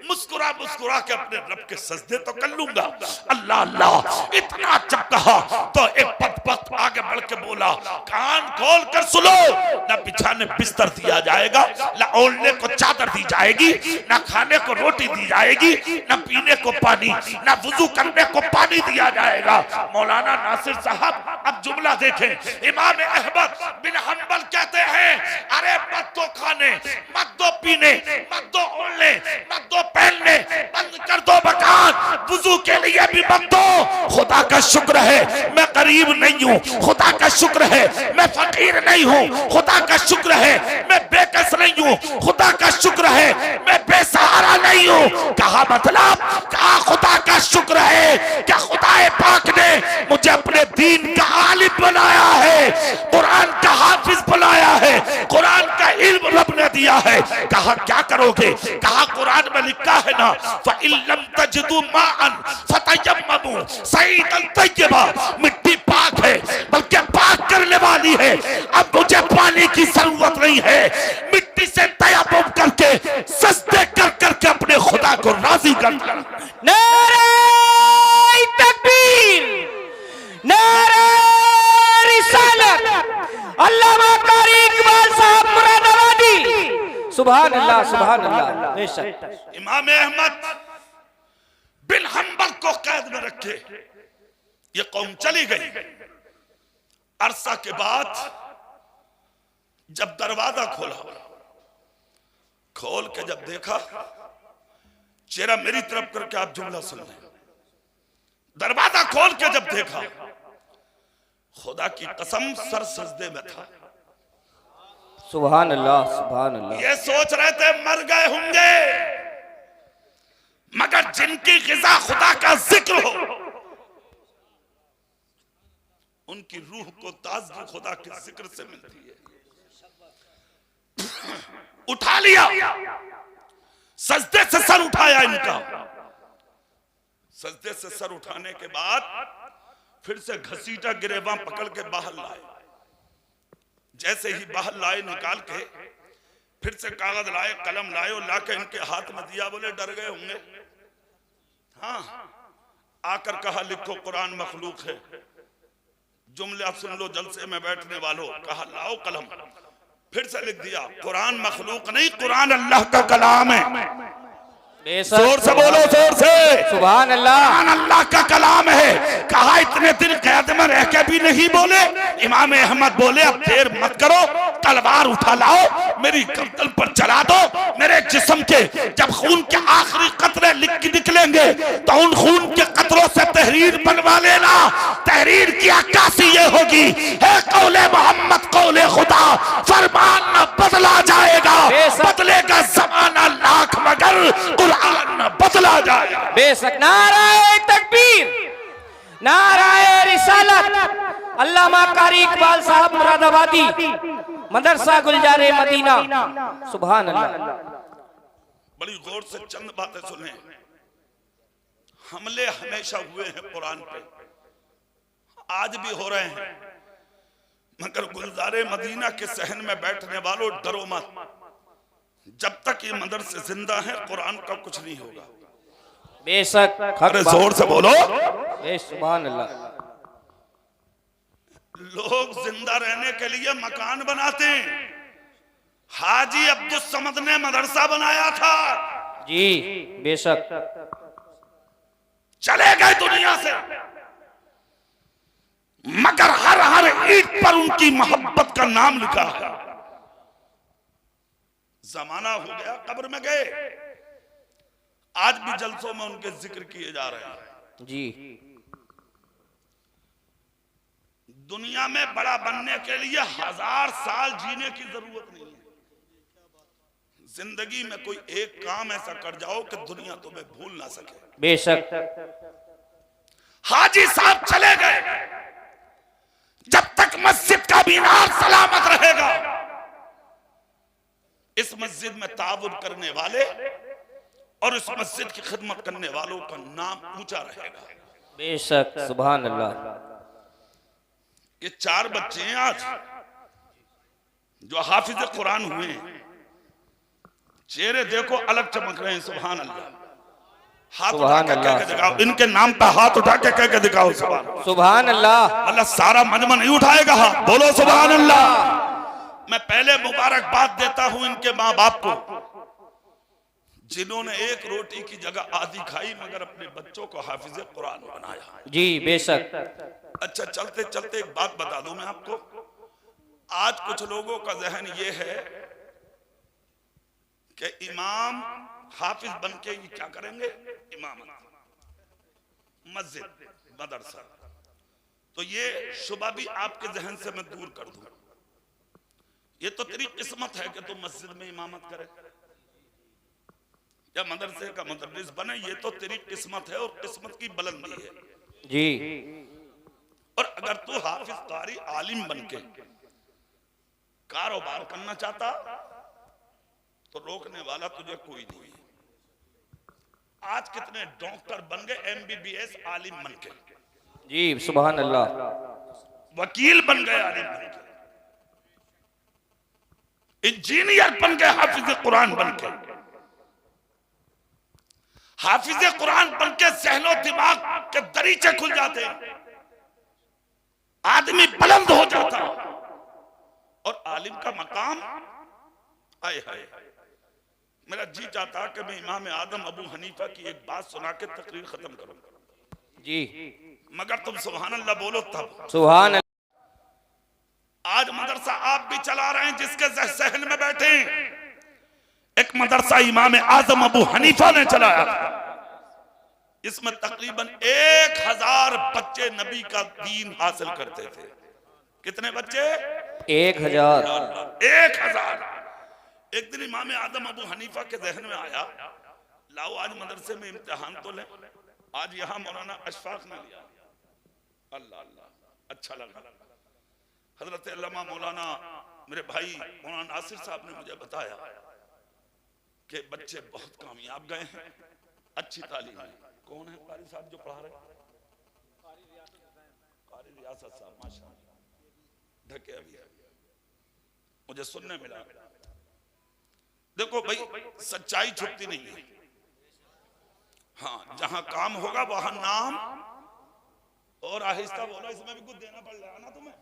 मुस्कुरा मुस्कुरा के अपने रब के सजदे तो कर लूंगा। अल्लाह अल्लाह इतना जब कहा तो एक बदबख्त आगे बढ़ के बोला, कान खोल कर सुनो, ना बिछाने बिस्तर दिया जाएगा, ना ओढ़ने को चादर दी जाएगी, ना खाने को रोटी दी जाएगी, ना पीने को पानी, ना वुजू करने को पानी दिया जाएगा। मौलाना नासिर साहब अब जुमला देखें, इमाम अहमद बिन हंबल कहते हैं, अरे मत दो खाने, मत दो पीने, मत दो ओढ़ने, मत दो पहनने, बंद कर दो मकान, वुजू के लिए भी मत दो। खुदा का शुक्र है मैं गरीब नहीं हूँ, खुदा का शुक्र है मैं फकीर नहीं हूँ, खुदा का शुक्र है मैं बेकस नहीं हूँ, खुदा का शुक्र है मैं बेसहारा नहीं हूँ। कहा मतलब, कहा खुदा का शुक्र है क्या खुदा पाक ने मुझे अपने दीन का आलिम बनाया है, कुरान का हाफिज बनाया है, कुरान का इल्म रब ने दिया है। कहा, क्या करोगे? कहा, कुरान में लिखा है ना, फ़इल्लम तजिदू माअन फ़तयम्ममू सईदन तय्यबा, मिट्टी पाक है बल्कि पाक करने वाली है। अब मुझे पानी की जरूरत नहीं है, मिट्टी से तयम्मुम करके सजदे कर करके अपने खुदा को राजी करना। नारे तकबीर, नारे रिसालत, अल्लामा कारी इकबाल साहब मुरादाबादी, सुभान अल्लाह, सुभान अल्लाह। बेशक इमाम अहमद बिन हंबल को कैद में रखे ये कौम चली गई। अरसा के बाद जब दरवाजा खोला, खोल के जब देखा, चेहरा मेरी तरफ करके आप जुमला सुन रहे, दरवाजा खोल के जब देखा, खुदा की कसम सर सजदे में था। सुभान अल्लाह, सुभान अल्लाह। ये सोच रहे थे मर गए होंगे, मगर जिनकी ग़िज़ा खुदा का जिक्र हो, उनकी रूह को ताज़गी खुदा के जिक्र से मिलती है। उठा लिया, सजदे से सर उठाया इनका। सजदे से सर उठाने के बाद फिर से घसीटा गिरेबां पकड़ के बाहर लाए। जैसे ही बाहर लाए, निकाल के फिर से कागज लाए, कलम लाए और लाके इनके हाथ में दिया। बोले, डर गए होंगे? हाँ। आकर कहा, लिखो कुरान मखलूक है। जुमला सुन लो जलसे में बैठने वालों। कहा, लाओ कलम। फिर से लिख दिया, कुरान मखलूक नहीं, कुरान अल्लाह का कलाम है। जोर से बोलो, जोर से सुभान अल्लाह। कुरान अल्लाह का कलाम है। कहा, इतने दिन कैद में रह के भी नहीं बोले? इमाम अहमद बोले, अब देर मत करो, तलवार उठा लाओ, मेरी गर्दन पर चला दो। मेरे जिस्म के जब खून के आखिरी कतरे निकलेंगे तो उन खून के कतरों से तहरीर बनवा लेना। तहरीर की अक्कासी ये होगी, है कौले मोहम्मद कौले खुदा, फरमान न बदला जाएगा, बदलेगा जमाना लाख मगर कुरान न बदला जाएगा। बेशक। नाराए तकबीर, नाराए रिसालत, अल्लामा कारी इकबाल साहब मुरादाबादी, मदरसा गुलजारे मदीना, सुभान अल्लाह। बड़ी गौर से चंद बातें सुने। हमले हमेशा हुए हैं कुरान पे, आज भी हो रहे हैं, मगर गुलजारे मदीना के सहन में बैठने वालों डरो मत, जब तक ये मदरसे जिंदा है कुरान का कुछ नहीं होगा। बेशक अरे जोर से बोलो। सुभान अल्लाह। लोग जिंदा रहने के लिए मकान बनाते हैं। हाजी अब्दुल समद ने मदरसा बनाया था जी, बेशक चले गए दुनिया से, मगर हर हर ईंट पर उनकी मोहब्बत का नाम लिखा है। जमाना हो गया कब्र में गए, आज भी जलसों में उनके जिक्र किए जा रहे हैं जी। दुनिया में बड़ा बनने के लिए 1000 साल जीने की जरूरत नहीं है। जिंदगी में कोई एक काम ऐसा कर जाओ कि दुनिया तुम्हें भूल ना सके। बेशक हाजी साहब चले गए, जब तक मस्जिद का मीनार सलामत रहेगा, इस मस्जिद में ताउन करने वाले और इस मस्जिद की खिदमत करने वालों का नाम ऊंचा रहेगा। बेशक सुभान अल्लाह। ये 4 बच्चे हैं आज जो हाफिज कुरान हुए हैं, चेहरे देखो अलग चमक रहे हैं। सुभान अल्लाह। हाथ उठा के कह के दिखाओ, इनके नाम पे हाथ उठा के कह के दिखाओ सुभान अल्लाह। अल्लाह सारा मजमा नहीं उठाएगा हाथ, बोलो सुभान अल्लाह। मैं पहले मुबारकबाद देता हूं इनके माँ बाप को, जिन्होंने एक रोटी की जगह आधी खाई मगर अपने बच्चों को हाफिज कुरान बनाया जी। बेशक अच्छा, चलते चलते एक बात बता दूं मैं आपको। आज कुछ लोगों का जहन ये है कि इमाम हाफिज बन के ये क्या करेंगे, इमाम मस्जिद मदरसा। तो ये शुबा भी आपके जहन से मैं दूर कर दूं। ये तो तेरी किस्मत है कि तुम मस्जिद में इमामत करे या मदरसे का मुदर्रिस बने, ये तो तेरी किस्मत है और किस्मत की बुलंदी है जी। और अगर तू हाफिज कारी आलिम बनके कारोबार करना चाहता तो रोकने वाला तुझे कोई नहीं है। आज कितने डॉक्टर बन गए MBBS आलिम बनके जी। सुभान अल्लाह। वकील बन गए आलिम बनके, इंजीनियर बन गए हाफिज कुरान बनके। हाफिज कुरान बनके ज़हनो दिमाग के दरीचे खुल जाते हैं, आदमी बुलंद हो जाता और आलिम का मकाम आए हाय। मेरा जी चाहता कि मैं इमाम आदम अबू हनीफा की एक बात सुना के तकरीर खत्म करूं जी, मगर तुम सुभान अल्लाह बोलो तब। सुभान अल्लाह। आज मदरसा आप भी चला रहे हैं, जिसके सहन में बैठे हैं। एक मदरसा इमाम आजम अबू हनीफा ने चलाया, इसमें तकरीबन 1000 बच्चे नबी का दीन हासिल करते थे। कितने बच्चे? 1000। 1000। एक दिन इमाम आदम अबू हनीफा के जहन में आया, लाओ आज मदरसे में इम्तिहान तो ले। आज यहाँ मौलाना अशफाक ने लिया। अल्लाह अल्लाह, अच्छा लगा। हजरत अल्लामा मौलाना मेरे भाई मौलाना नासिर साहब ने मुझे बताया कि बच्चे बहुत कामयाब गए हैं, अच्छी तालीम है। कौन है कारी साहब जो पढ़ा रहे? कारी रियासत साहब, माशाअल्लाह। ढके अभी मुझे सुनने मिला। देखो भाई, सच्चाई छुपती नहीं है। हाँ, जहां काम होगा वहां नाम। और आहिस्ता बोलो, इसमें भी कुछ देना पड़ रहा ना तुम्हें।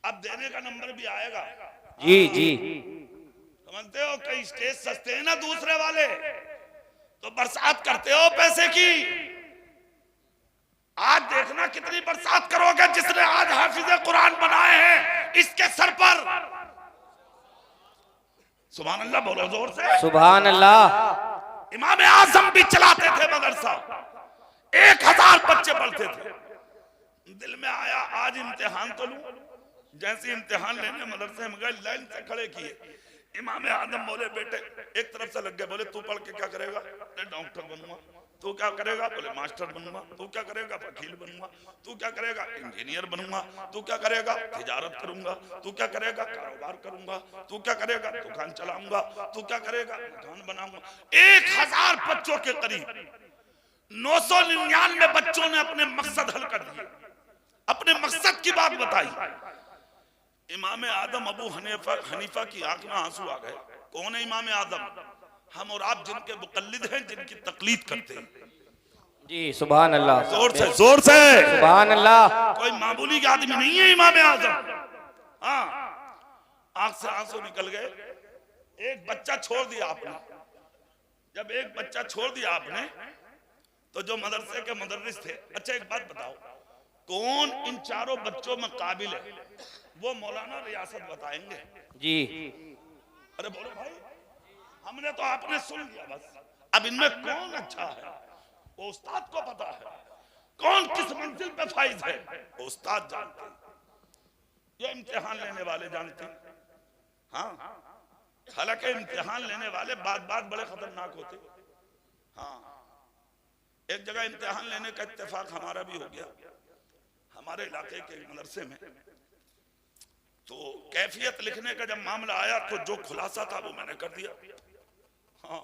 अब देने का नंबर भी आएगा जी जी। समझते हो, कई स्टेज सस्ते हैं ना दूसरे वाले, तो बरसात करते हो पैसे की। आज देखना कितनी बरसात करोगे जिसने आज हाफिज कुरान बनाए हैं इसके सर पर। सुभान अल्लाह बोलो जोर से। सुभान अल्लाह। इमाम आजम भी चलाते थे मदरसा, 1000 बच्चे पढ़ते थे। दिल में आया आज इम्तिहान तो लूं। जैसे इम्तिहान लेने मदरसे में गए, लाइन से खड़े किए। इमाम आदम बोले बेटे, एक तरफ से लग गए, बोले तू पढ़ के क्या करेगा? डॉक्टर बनूंगा। तू क्या करेगा? बोले मास्टर बनूंगा। तू क्या करेगा? वकील बनूंगा। तू क्या करेगा? इंजीनियर बनूंगा। तू क्या करेगा? तिजारत करूंगा। तू क्या करेगा? कारोबार करूंगा। तू क्या करेगा? दुकान चलाऊंगा। तू क्या करेगा? मकान बनाऊंगा। 1000 बच्चों के करीब 999 बच्चों ने अपने मकसद हल कर दिए। अपने मकसद की बात बताई। इमाम आदम अबू हनीफा की आंख में आंसू आ गए। कौन है इमाम आदम? हम और आप जिनके मुकल्लिद हैं, जिनकी तकलीद करते हैं। जी सुभान अल्लाह, जोर से सुभान अल्लाह। कोई मामूली आदमी नहीं है इमाम आजम। हाँ, आंख से आंसू निकल गए। एक बच्चा छोड़ दिया आपने। जब एक बच्चा छोड़ दिया आपने तो जो मदरसे के मुदर्रिस थे, अच्छा एक बात बताओ, कौन इन चारों बच्चों में काबिल है? वो मौलाना रियासत बताएंगे। जी अरे बोलो भाई, हमने तो आपने सुन लिया बस। अब इनमें कौन अच्छा है वो उस्ताद को पता है। कौन किस मंजिल पे फाइज है वो उस्ताद जानते हैं, ये इम्तिहान लेने वाले जानते हैं। हाँ, हालांकि इम्तिहान लेने वाले बात बात बड़े खतरनाक होते। हाँ, एक जगह इम्तिहान लेने का इत्तेफाक हमारा भी हो गया, हमारे इलाके के मदरसे में। तो कैफियत लिखने का जब मामला आया तो जो खुलासा था वो मैंने कर दिया। हाँ,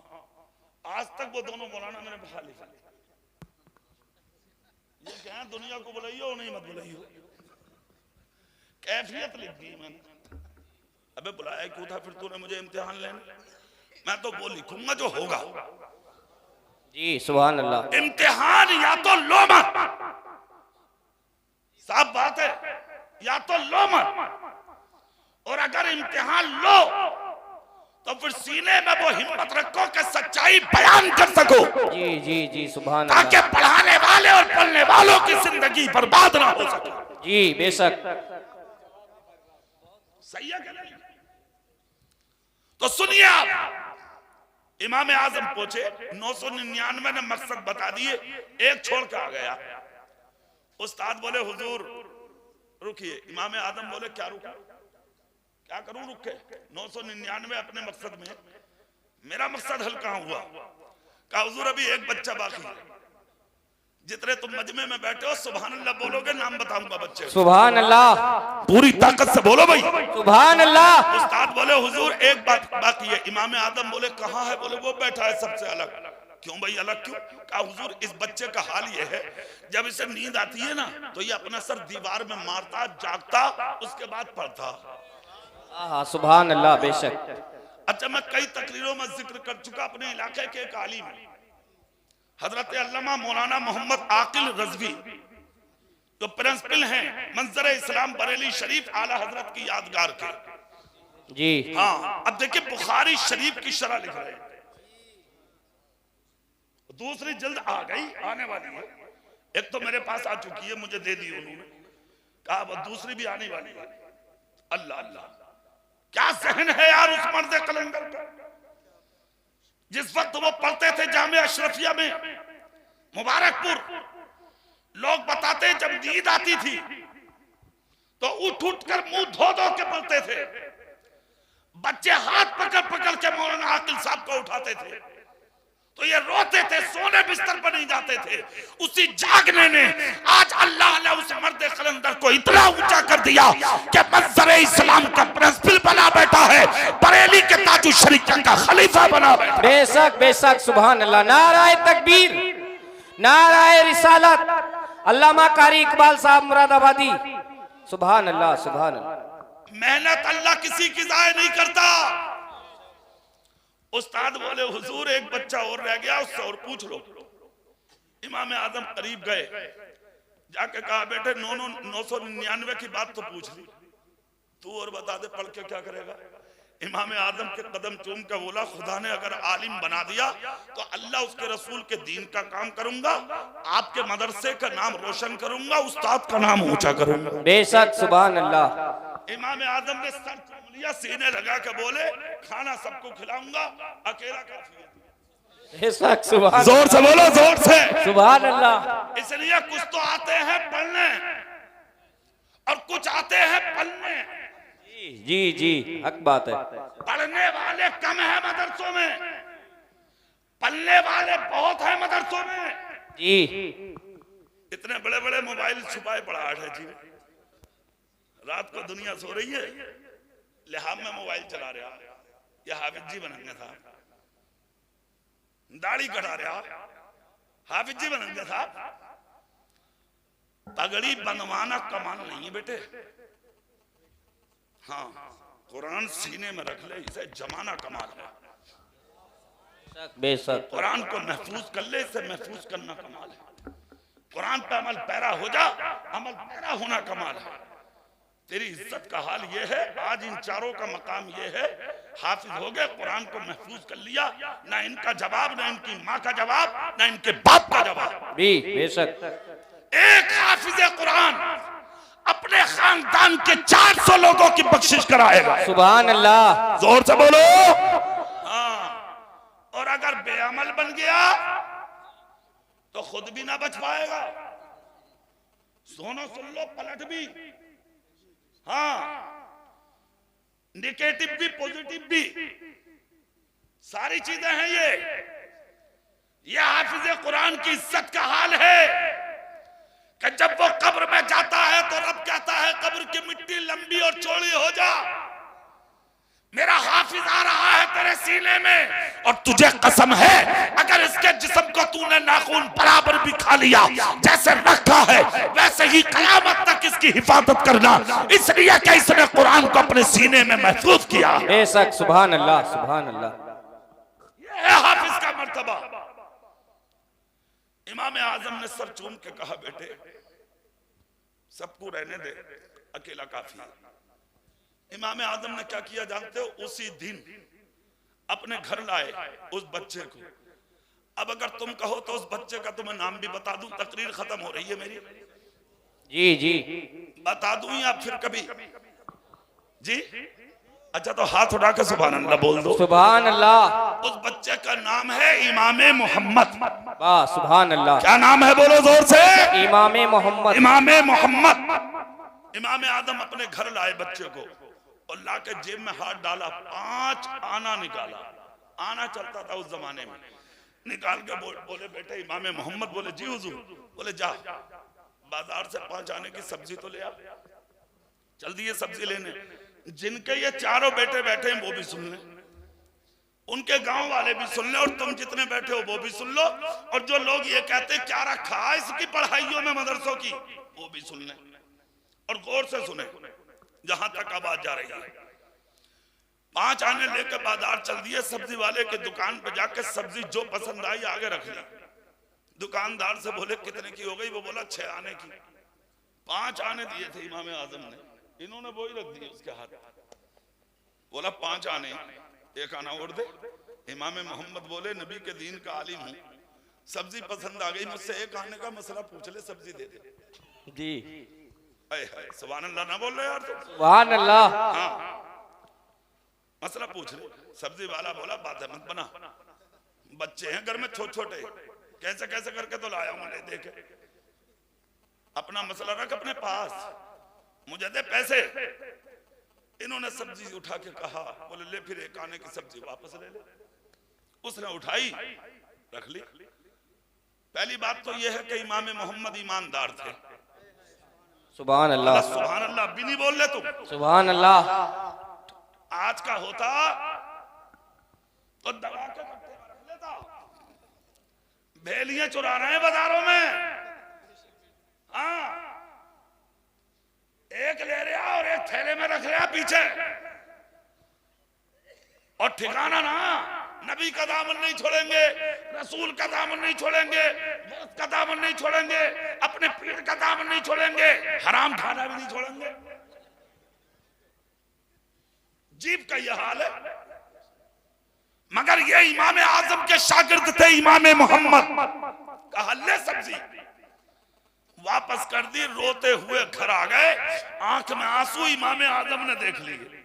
आज तक वो दोनों मौलाना मैंने बहा लिखा। ये क्या दुनिया को बुलाइयो नहीं मत बुलाइयो, कैफियत लिख दी मैंने। अबे बुलाया क्यों था फिर तूने मुझे इम्तिहान लेने? मैं तो वो लिखूंगा जो होगा। जी सुभान अल्लाह। इम्तिहान या तो लो मत, साफ बात है, या तो लो मत। और अगर इम्तिहान लो तो फिर सीने में वो हिम्मत रखो कि सच्चाई बयान कर सको। जी जी जी सुभान ताकि अल्लाह। पढ़ाने वाले और पढ़ने वालों की जिंदगी बर्बाद ना हो सके। जी बेशक। सही है कि नहीं? तो सुनिए आप, इमाम आजम पूछे 999 ने मकसद बता दिए, एक छोड़ के आ गया। उस्ताद बोले हुजूर रुकिए। इमाम आदम बोले क्या रुका, क्या करूं रुक के? 999 अपने मकसद में, मेरा मकसद हल कहां हुआ? कहा हुजूर अभी एक बच्चा बाकी है। जितने तुम मजमे में बैठे हो सुभान अल्लाह बोलोगे, नाम बताऊंगा बच्चे। सुभान अल्लाह, पूरी ताकत से बोलो भाई। सुभान अल्लाह। उस्ताद बोले हुजूर एक बात बाकी है। इमाम आदम बोले कहां है? बोले वो बैठा है सबसे अलग। क्यों भाई अलग क्यों? कहा हुजूर इस बच्चे का हाल ये है, जब इसे नींद आती है ना तो ये अपना सर दीवार में मारता, जागता, उसके बाद पढ़ता। सुभान अल्लाह बेशक। अच्छा, मैं कई तकरीरों में जिक्र कर चुका अपने इलाके के एक आलिम हजरत अल्लामा मौलाना मोहम्मद आकिल रजवी, जो प्रिंसिपल हैं मंजर इस्लाम बरेली शरीफ आला हजरत की यादगार के। जी हाँ, अब देखिए बुखारी शरीफ की शरह लिख रहे हैं। दूसरी जल्द आ गई, आने वाली है। एक तो मेरे पास आ चुकी है, मुझे दे दी उन्होंने, कहा वो दूसरी भी आने वाली है। अल्लाह अल्लाह, क्या सहन है यार उस मर्द कलंदर का। जिस वक्त वो पढ़ते थे जामिया अशरफिया में मुबारकपुर, लोग बताते जब नींद आती थी तो उठ उठ कर मुंह धो धो के पढ़ते थे। बच्चे हाथ पकड़ पकड़ के मौलाना आकिल साहब को उठाते थे तो ये रोते थे, सोने बिस्तर पर नहीं जाते थे। उसी जागने ने आज अल्लाह ने उस मर्द कलंदर को इतना ऊंचा कर दिया कि मंजर इस्लाम का प्रिंसिपल बना बैठा है, बरेली के ताजु शरीका का खलीफा बना बैठा। बेशक बेशक सुभान अल्लाह। नाराए तकबीर, नाराए रिसालत। अल्लामा कारी इकबाल साहब मुरादाबादी। सुभान अल्लाह सुभान अल्लाह। मेहनत अल्लाह किसी की जाया नहीं करता। उस्ताद बोले हुजूर एक बच्चा और रह गया, उससे और पूछ लो। इमाम आजम करीब गए, जाके कहा बेटे 999 की बात तो पूछ ली, तू और बता दे पढ़ के क्या करेगा। इमाम आजम के कदम चूम के बोला खुदा ने अगर आलिम बना दिया तो अल्लाह उसके रसूल के दीन का काम करूंगा, आपके मदरसे का नाम रोशन करूंगा, उस्ताद का नाम ऊंचा करूंगा। बेशक सुभान अल्लाह। इमाम आजम ने सर चूम लिया, सीने लगा के बोले खाना सबको खिलाऊंगा, अकेला काफी है। सुभान, जोर से बोलो, जोर से सुभान अल्लाह। इसलिए कुछ तो आते हैं पढ़ने और कुछ आते हैं पढ़ने। जी जी हक बात है। पढ़ने वाले कम है मदरसों में, पढ़ने वाले बहुत है मदरसों में। जी इतने बड़े बड़े मोबाइल छुपाए पड़ा है जी। रात को दुनिया सो रही है, लिहाज में मोबाइल चला रहा, यह हाफिज जी बनेंगे था, दाढ़ी कटा रहा, हाफिज जी बनेंगे था। पगड़ी बनवाना कमाल नहीं है बेटे। हाँ, कुरान सीने में रख ले, इसे जमाना कमाल है। बेशक कुरान को महफूज कर ले, इसे महफूज करना कमाल है। कुरान पे अमल पैरा हो जा, अमल पैरा होना कमाल है। तेरी इज्जत का हाल ये है, आज इन चारों का मकाम ये है, हाफिज हो गए, कुरान को महफूज कर लिया, ना इनका जवाब, ना इनकी माँ का जवाब, ना इनके बाप का जवाब। बेशक एक हाफिज कुरान अपने खानदान के 400 लोगों की बख्शिश कराएगा। सुभान अल्लाह, जोर से बोलो। हाँ, और अगर बेअमल बन गया तो खुद भी ना बच पाएगा। सुनो, सुन लो, पलट भी। हाँ, निगेटिव भी पॉजिटिव भी, सारी चीजें हैं। ये हाफिज कुरान की इज्जत का हाल है कि जब वो कब्र में जाता है तो रब कहता है कब्र की मिट्टी लंबी और चौड़ी हो जा, मेरा हाफिज आ रहा है तेरे सीने में, और तुझे कसम है अगर इसके जिस्म को तूने नाखून बराबर भी खा लिया, जैसे रखा है वैसे ही कयामत तक इसकी हिफाजत करना, इसलिए कि इसने कुरान को अपने सीने में महफूज किया। बेशक, सुभान अल्लाह, सुभान अल्लाह। ये है हाफिज का मर्तबा। इमाम आजम ने सर चूम के कहा, बेटे सबको रहने दे, अकेला काफी है। इमाम आजम ने क्या किया जानते हो? उसी दिन अपने घर लाए उस बच्चे को। अब अगर तुम कहो तो उस बच्चे का तुम्हें नाम भी बता दूं, तकरीर खत्म हो रही है मेरी। जी जी, बता दूं या फिर कभी? जी अच्छा, तो हाथ उठा कर सुभान अल्लाह बोल दो। सुभान अल्लाह। उस बच्चे का नाम है इमाम मोहम्मद। वाह, सुभान अल्लाह। क्या नाम है? बोलो जोर से। इमाम मोहम्मद। इमाम मोहम्मद। इमाम आदम अपने घर लाए बच्चे को और लाके जेब में हाथ डाला, 5 आना निकाला। आना चलता था उस जमाने में। निकाल के बोले, बेटे इमाम मोहम्मद। बोले, जी हुजूर। बोले, जा बाजार से 5 आने की सब्जी तो ले आ। चल दिए सब्जी लेने। जिनके ये चारों बेटे बैठे हैं वो भी सुन लें, उनके गांव वाले भी सुन लें, और तुम जितने बैठे हो वो भी सुन लो, और जो लोग ये कहते हैं क्या रखा है इसकी पढ़ाइयों में मदरसों की, वो भी सुन लें और गौर से सुने जहां तक आवाज जा रही है। 5 आने लेकर बाजार चल दिए। सब्जी वाले के दुकान पे जाकर सब्जी जो पसंद आई आगे रख ली। दुकानदार से बोले, कितने की हो गई? वो बोला, 6 आने की। 5 आने दिए थे इमाम आजम ने, इन्होंने वो ही रख दिए उसके हाथ। बोला, 5 आने, 1 आना और दे। इमाम मोहम्मद बोले, नबी के दीन का आलिम हूं, सब्जी पसंद आ गई, मुझसे 1 आने का मसला पूछ ले, सब्जी दे दे। जी, सुभान अल्लाह ना बोल रहे यार? सुभान अल्लाह। हाँ, मसला पूछ ले। सब्जी वाला बोला, बात है मत बना, बच्चे हैं घर में छोटे छोटे, कैसे कैसे करके तो लाया हूं, ले देखे। अपना मसला रख अपने पास, मुझे दे पैसे। इन्होंने सब्जी उठा के कहा, बोले, ले फिर 1 आने की सब्जी वापस ले ले। उसने उठाई, रख ली। पहली बात तो यह है कि इमाम मोहम्मद ईमानदार थे। सुभान अल्लाह, सुभान अल्लाह भी नहीं बोल रहे तुम? सुभान अल्लाह। आज का होता तो दबा के रख लेता। भेलियां चुरा रहे हैं बाजारों में। हाँ, एक ले रहा और एक थैले में रख रहा पीछे, और ठिकाना ना, नबी का दामन नहीं छोड़ेंगे, रसूल का दामन नहीं छोड़ेंगे, दोस्त का दामन नहीं छोड़ेंगे, अपने पीर का दामन नहीं छोड़ेंगे, हराम खाना भी नहीं छोड़ेंगे। जीव का यह हाल है। मगर ये इमाम आजम के शागिर्द थे, इमाम मोहम्मद। कहा, ले सब्जी, वापस कर दी। रोते हुए घर आ गए, आंख में आंसू इमाम आजम ने देख लिए।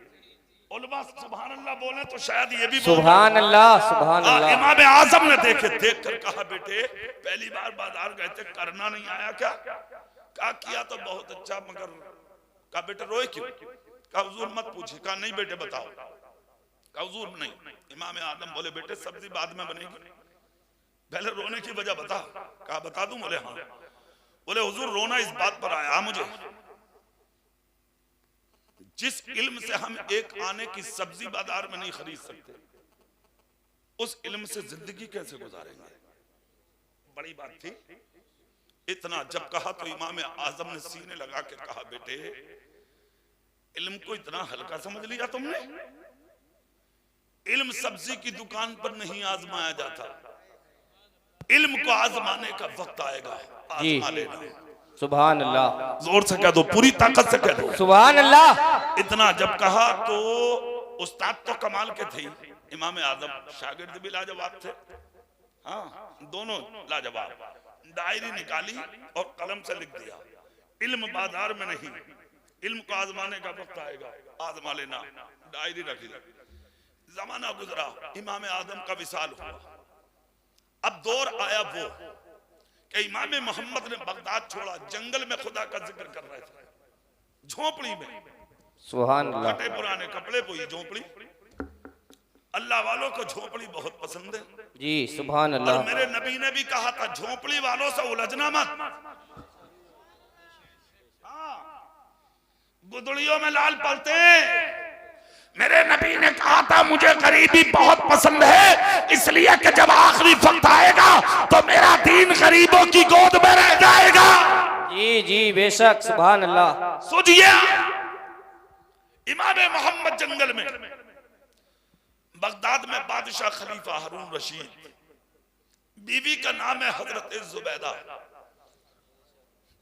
उलमा सुभान अल्लाह बोले तो शायद ये भी सुभान अल्लाह, सुभान अल्लाह। इमाम आजम ने देखे, देख कर कहा, बेटे पहली बार बाजार गए थे, करना नहीं आया क्या? कहा, किया तो बहुत अच्छा, मगर कहा, बेटे रोए क्यों? कहा, हुजूर मत पूछिए। कहा, नहीं बेटे बताओ। कहा, हुजूर नहीं। इमाम आदम बोले, बेटे सब्जी बाद में बनेगी, पहले रोने की वजह बता। कहा, बता दूं? बोले, हाँ। बोले, हुजूर रोना इस बात पर आया मुझे, जिस इल्म से हम 1 आने की सब्जी बाजार में नहीं खरीद सकते, उस इल्म से जिंदगी कैसे गुजारेंगे? बड़ी बात थी। इतना जब कहा तो इमाम आजम ने सीने लगा के कहा, बेटे इल्म को इतना हल्का समझ लिया तुमने? इल्म सब्जी की दुकान पर नहीं आजमाया जाता, इल्म को आजमाने का वक्त आएगा, आजमा लेना। सुभान अल्लाह, जोर से कह दो, पूरी ताकत से कह दो सुभान अल्लाह। इतना जब कहा तो उस्ताद तो कमाल के थे, इमाम आजम शागिर्द भी लाजवाब थे। हाँ, दोनों लाजवाब। डायरी निकाली और कलम से लिख दिया, इल्म बाजार में नहीं, इल्म को आजमाने का वक्त आएगा, आजमा लेना। डायरी रख ली। जमाना गुजरा, इमाम आजम का विसाल हुआ। अब दौर आया वो कि इमाम मोहम्मद ने बगदाद छोड़ा, जंगल में खुदा का जिक्र कर रहे थे, झोपड़ी में। सुभान अल्लाह। फटे पुराने कपड़े पोई झोपड़ी। अल्लाह वालों को झोपड़ी बहुत पसंद है जी, सुभान और अल्लाह। मेरे नबी ने भी कहा था, झोपड़ी वालों से उलझना मत। हाँ, गुदड़ियों में लाल पलते। मेरे नबी ने कहा था, मुझे गरीबी बहुत पसंद है, इसलिए कि जब आखिरी वक्त आएगा तो मेरा दीन गरीबों की गोद में रह जाएगा। जी जी, बेशक, सुभान अल्लाह। सोचिए, इमाम मोहम्मद जंगल में, बगदाद में बादशाह खलीफा हारून रशीद, बीवी का नाम है हजरत जुबैदा।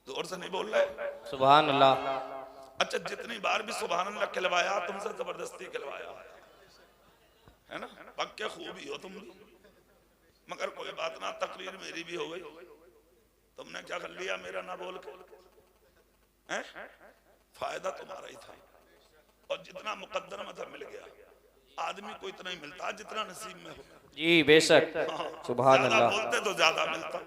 जोर से नहीं बोल रहे? सुभान अल्लाह। अच्छा, जितनी बार भी सुभान अल्लाह कहलवाया, तुमसे जबरदस्ती कहलवाया है ना? पक्के खूब ही हो तुम, मगर कोई बात ना, तकरीर मेरी भी हो गई। तुमने क्या कर लिया मेरा ना बोल के? फायदा तुम्हारा ही था, और जितना मुकद्दर में था मिल गया। आदमी को इतना ही मिलता जितना नसीब में हो। जी बेशक, सुभान ज्यादा अल्लाह। बोलते तो ज्यादा मिलता।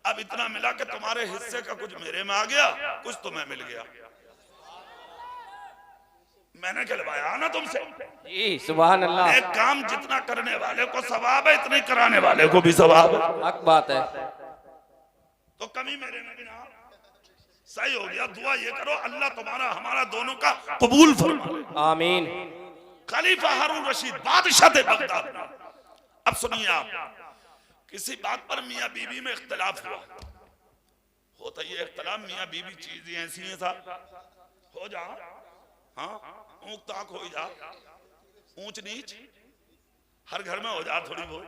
अब इतना मिला कि तुम्हारे हिस्से का कुछ मेरे में आ गया, कुछ तुम्हें मिल गया। मैंने कहलवाया ना तुमसे। जी, सुभान अल्लाह। एक काम जितना करने वाले को सवाब है, इतना ही कराने वाले को भी सवाब है। हक बात है। तो कमी मेरे में भी ना। सही हो गया। दुआ ये करो, अल्लाह तुम्हारा हमारा दोनों का कबूल फरमाए। आमीन। खलीफा हारून रशीद बादशाह थे बगदाद में। अब सुनिए आप, किसी बात पर मियाँ बीवी में इख्तिलाफ हुआ। होता ये इख्तिलाफ, मियाँ बीवी चीजें ऐसी हैं साहब, हो जा, हाँ, ऊंक ताक हो जा, ऊंच नीच हर घर में हो जा थोड़ी बहुत।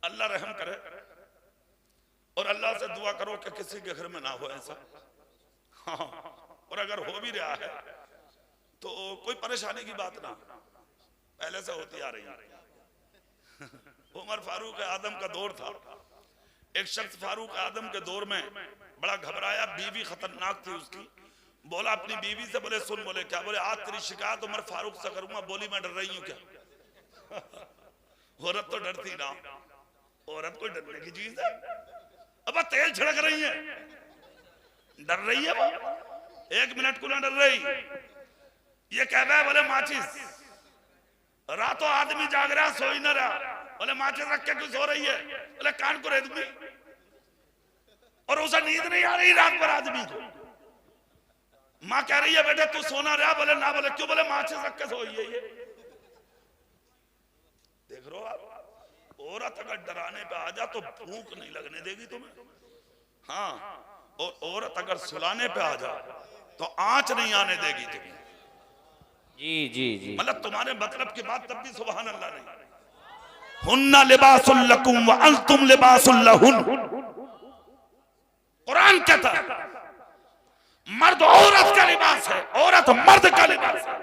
अल्लाह रहम करे और अल्लाह से दुआ करो कि किसी के घर में ना हो ऐसा। हाँ, और अगर हो भी रहा है तो कोई परेशानी की बात ना, पहले से होती आ रही है। उमर फारूक आदम का दौर था। एक शख्स फारूक आदम के दौर में बड़ा घबराया, बीवी खतरनाक थी उसकी। बोला अपनी बीवी से, बोले सुन, बोले क्या? बोले आज तेरी शिकायत उमर फारूक से करूंगा। बोली मैं डर रही हूं क्या? औरत तो डरती ना, औरत कोई डरने की चीज है? अब तेल छिड़क रही है, डर रही है वो? 1 मिनट को ना डर रही। ये कह रहा है, बोले माचिस, रातों आदमी जाग रहा, सो ही ना रहा, बोले माचिस रख के क्यों सो रही है? बोले कान को रेदमी, और उसे नींद नहीं आ रही रात भर आदमी को। माँ कह रही है बेटे तू सोना रहा, बोले ना, बोले क्यों? बोले माचिस रख के सोई है ये। देख रो आप, औरत अगर डराने पे आ जा तो भूख नहीं लगने देगी तुम्हें। हाँ, और औरत अगर सुलाने पे आ जा तो आंच नहीं आने देगी तुम्हें। जी जी जी, मतलब तुम्हारे मतलब की बात तब भी सुभान अल्लाह नहीं। हुन्ना लिबासुल लकुम व अंतुम लिबासुल लहुन। कुरान कहता है मर्द औरत का लिबास है, औरत मर्द का लिबास है।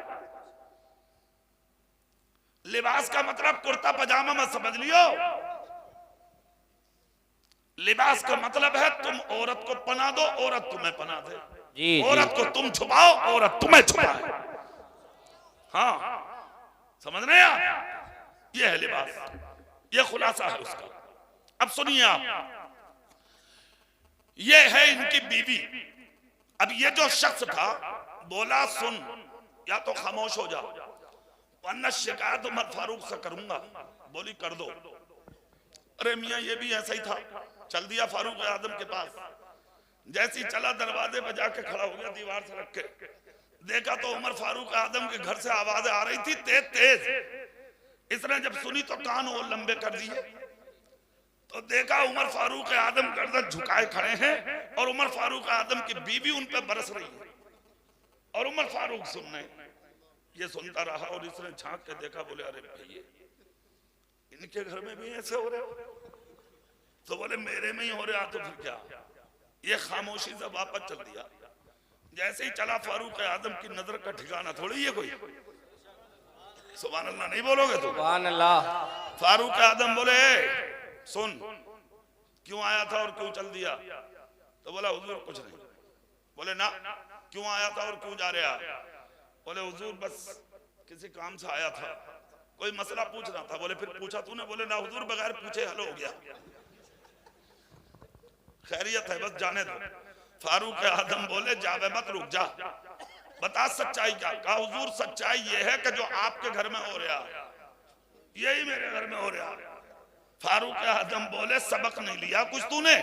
लिबास का मतलब कुर्ता पजामा मत समझ लियो। लिबास का मतलब है तुम औरत को पनाह दो, औरत तुम्हें पनाह दे। जी औरत को तुम छुपाओ, औरत तुम्हें छुपाए। हाँ, समझ रहे हैं आप? ये है लिबास, ये खुलासा है उसका। अब सुनिए आप, ये है इनकी बीवी। अब ये जो शख्स था बोला सुन, या तो खामोश हो जा वरना शिकायत उमर फारूक से करूंगा। बोली कर दो। अरे मियाँ ये भी ऐसा ही था। चल दिया फारूक आदम के पास। जैसी चला दरवाजे पे जाके खड़ा हो गया दीवार से रख के। देखा तो उमर फारूक आदम के घर से आवाजें आ रही थी तेज तेज। इसने जब सुनी तो कान और लंबे कर दिए। तो देखा उमर फारूक आदम गर्दन झुकाए खड़े हैं और उमर फारूक आदम की बीवी उन पे बरस रही है और उमर फारूक सुनने ये सुनता रहा और इसने झांक के देखा, बोले अरे भैया इनके घर में भी ऐसे हो रहे हो? तो बोले मेरे में ही हो रहा, तो फिर क्या? ये खामोशी से वापस चल दिया। जैसे ही चला फारूक आदम की नजर का ठिकाना थोड़ी है कोई। सुभान अल्लाह नहीं बोलोगे तो? सुभान अल्लाह। फारूक आदम बोले सुन, क्यों आया था और क्यों चल दिया? तो बोला हुजूर कुछ नहीं। बोले ना, क्यों आया था और क्यों जा रहा? बोले हुजूर बस किसी काम से आया था, कोई मसला पूछना था। बोले फिर पूछा तूने? बोले ना हुजूर बगैर पूछे हल हो गया, खैरियत है बस जाने दो। फारूक आदम बोले जावे मत, रुक जा, बता सच्चाई क्या? कहा हुजूर सच्चाई ये है कि जो आपके घर में हो रहा यही मेरे घर में हो रहा। फारूक आदम बोले सबक नहीं लिया कुछ तूने?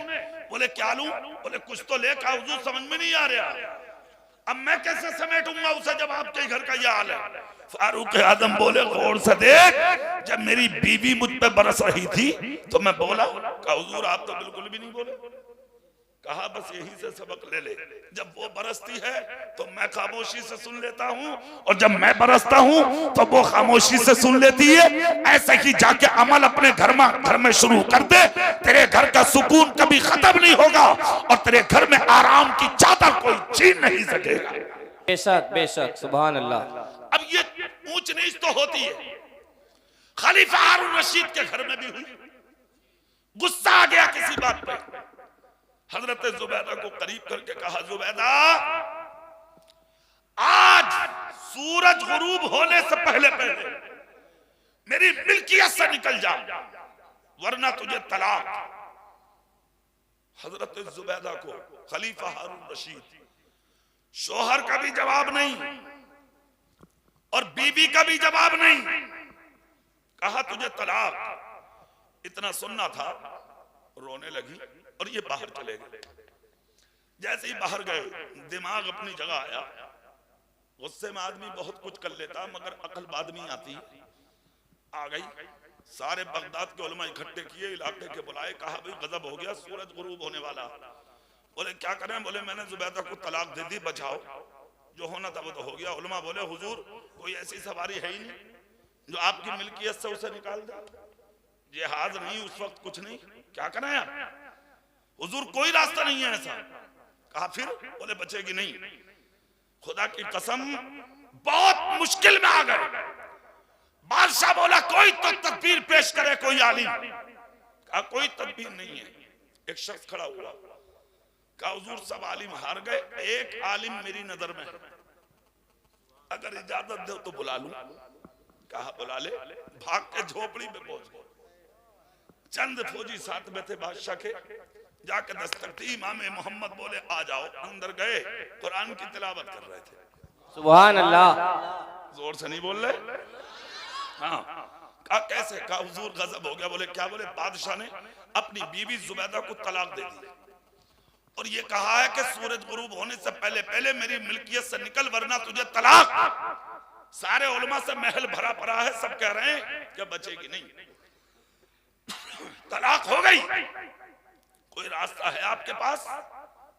बोले क्या लूं? बोले कुछ तो ले। कहा हुजूर समझ में नहीं आ रहा, अब मैं कैसे समेटूंगा उसे जब आपके घर का यह हाल है। फारूक आदम बोले गौर से देख, जब मेरी बीवी मुझ पे बरस रही थी तो मैं बोला? कहा हुजूर आप तो बिल्कुल भी नहीं बोले। कहा बस यही से सबक ले ले, जब वो बरसती है तो मैं खामोशी से सुन लेता हूँ और जब मैं बरसता हूँ तो वो खामोशी से सुन लेती है। ऐसे ही जाके अमल अपने घर में शुरू कर दे, तेरे घर का सुकून कभी खत्म नहीं होगा और तेरे घर में आराम की चादर कोई छीन नहीं सकेगा। बेशक बेशक, सुभान अल्लाह। अब ये ऊंच नीच तो होती है, खलीफा हारून रशीद के घर में भी हुई। गुस्सा आ गया किसी बात पे, हजरत जुबैदा को करीब करके कहा जुबैदा आज सूरज गुरूब होने से पहले पहले मेरी मिल्कियत से निकल जा वरना तुझे तलाक। हजरत जुबैदा को खलीफा हारून रशीद, शोहर का भी जवाब नहीं और बीवी का भी जवाब नहीं, कहा तुझे तलाक। इतना सुनना था, रोने लगी और ये बाहर चले गए। जैसे ही बाहर गए दिमाग अपनी जगह आया। गुस्से में आदमी बहुत कुछ कर लेता मगर अकल बाद में आती। आ गई, सारे बगदाद के उलमा इकट्ठे किए, इलाके के बुलाए, कहा भाई गजब हो गया, सूरज गुरूब होने वाला। बोले क्या करें? बोले मैंने जुबैदा को तलाक दे दी, बचाओ, जो होना था वो तो हो गया। उलमा बोले हुजूर कोई ऐसी सवारी है ही नहीं जो आपकी मिल्कियत से उसे निकाल दे, जिहाज नहीं उस वक्त कुछ नहीं, क्या करें आप? हुजूर कोई रास्ता नहीं है ऐसा। कहा फिर? बोले बचेगी नहीं, खुदा की कसम बहुत मुश्किल में आ गए। बादशाह बोला कोई तो तदबीर पेश करे, कोई आलिम। कहा कोई तदबीर नहीं है। एक शख्स खड़ा हुआ, कहा हुजूर सब आलिम हार गए, एक आलिम मेरी नजर में है, अगर इजाजत दो तो बुला लूं। कहा बुला ले। भाग के झोपड़ी में पहुंच गए। चंद फौजी साथ में थे बादशाह के, जाके दस्तक दी, इमाम मोहम्मद बोले आ जाओ। अंदर गए, कुरान की तिलावत कर रहे थे। सुभान अल्लाह। जोर से नहीं बोल रहे? हाँ। कहा कैसे? कहा हुजूर गजब हो गया। बोले क्या? बोले बादशाह ने अपनी बीवी जुबैदा को तलाक दे दी और ये कहा है कि सूरज गुरूब होने से पहले पहले मेरी मिल्कियत से निकल वरना तुझे तलाक। सारे उलमा से महल भरा पड़ा है, सब कह रहे हैं कि बचेगी नहीं, तलाक हो गई। कोई रास्ता है आपके पास?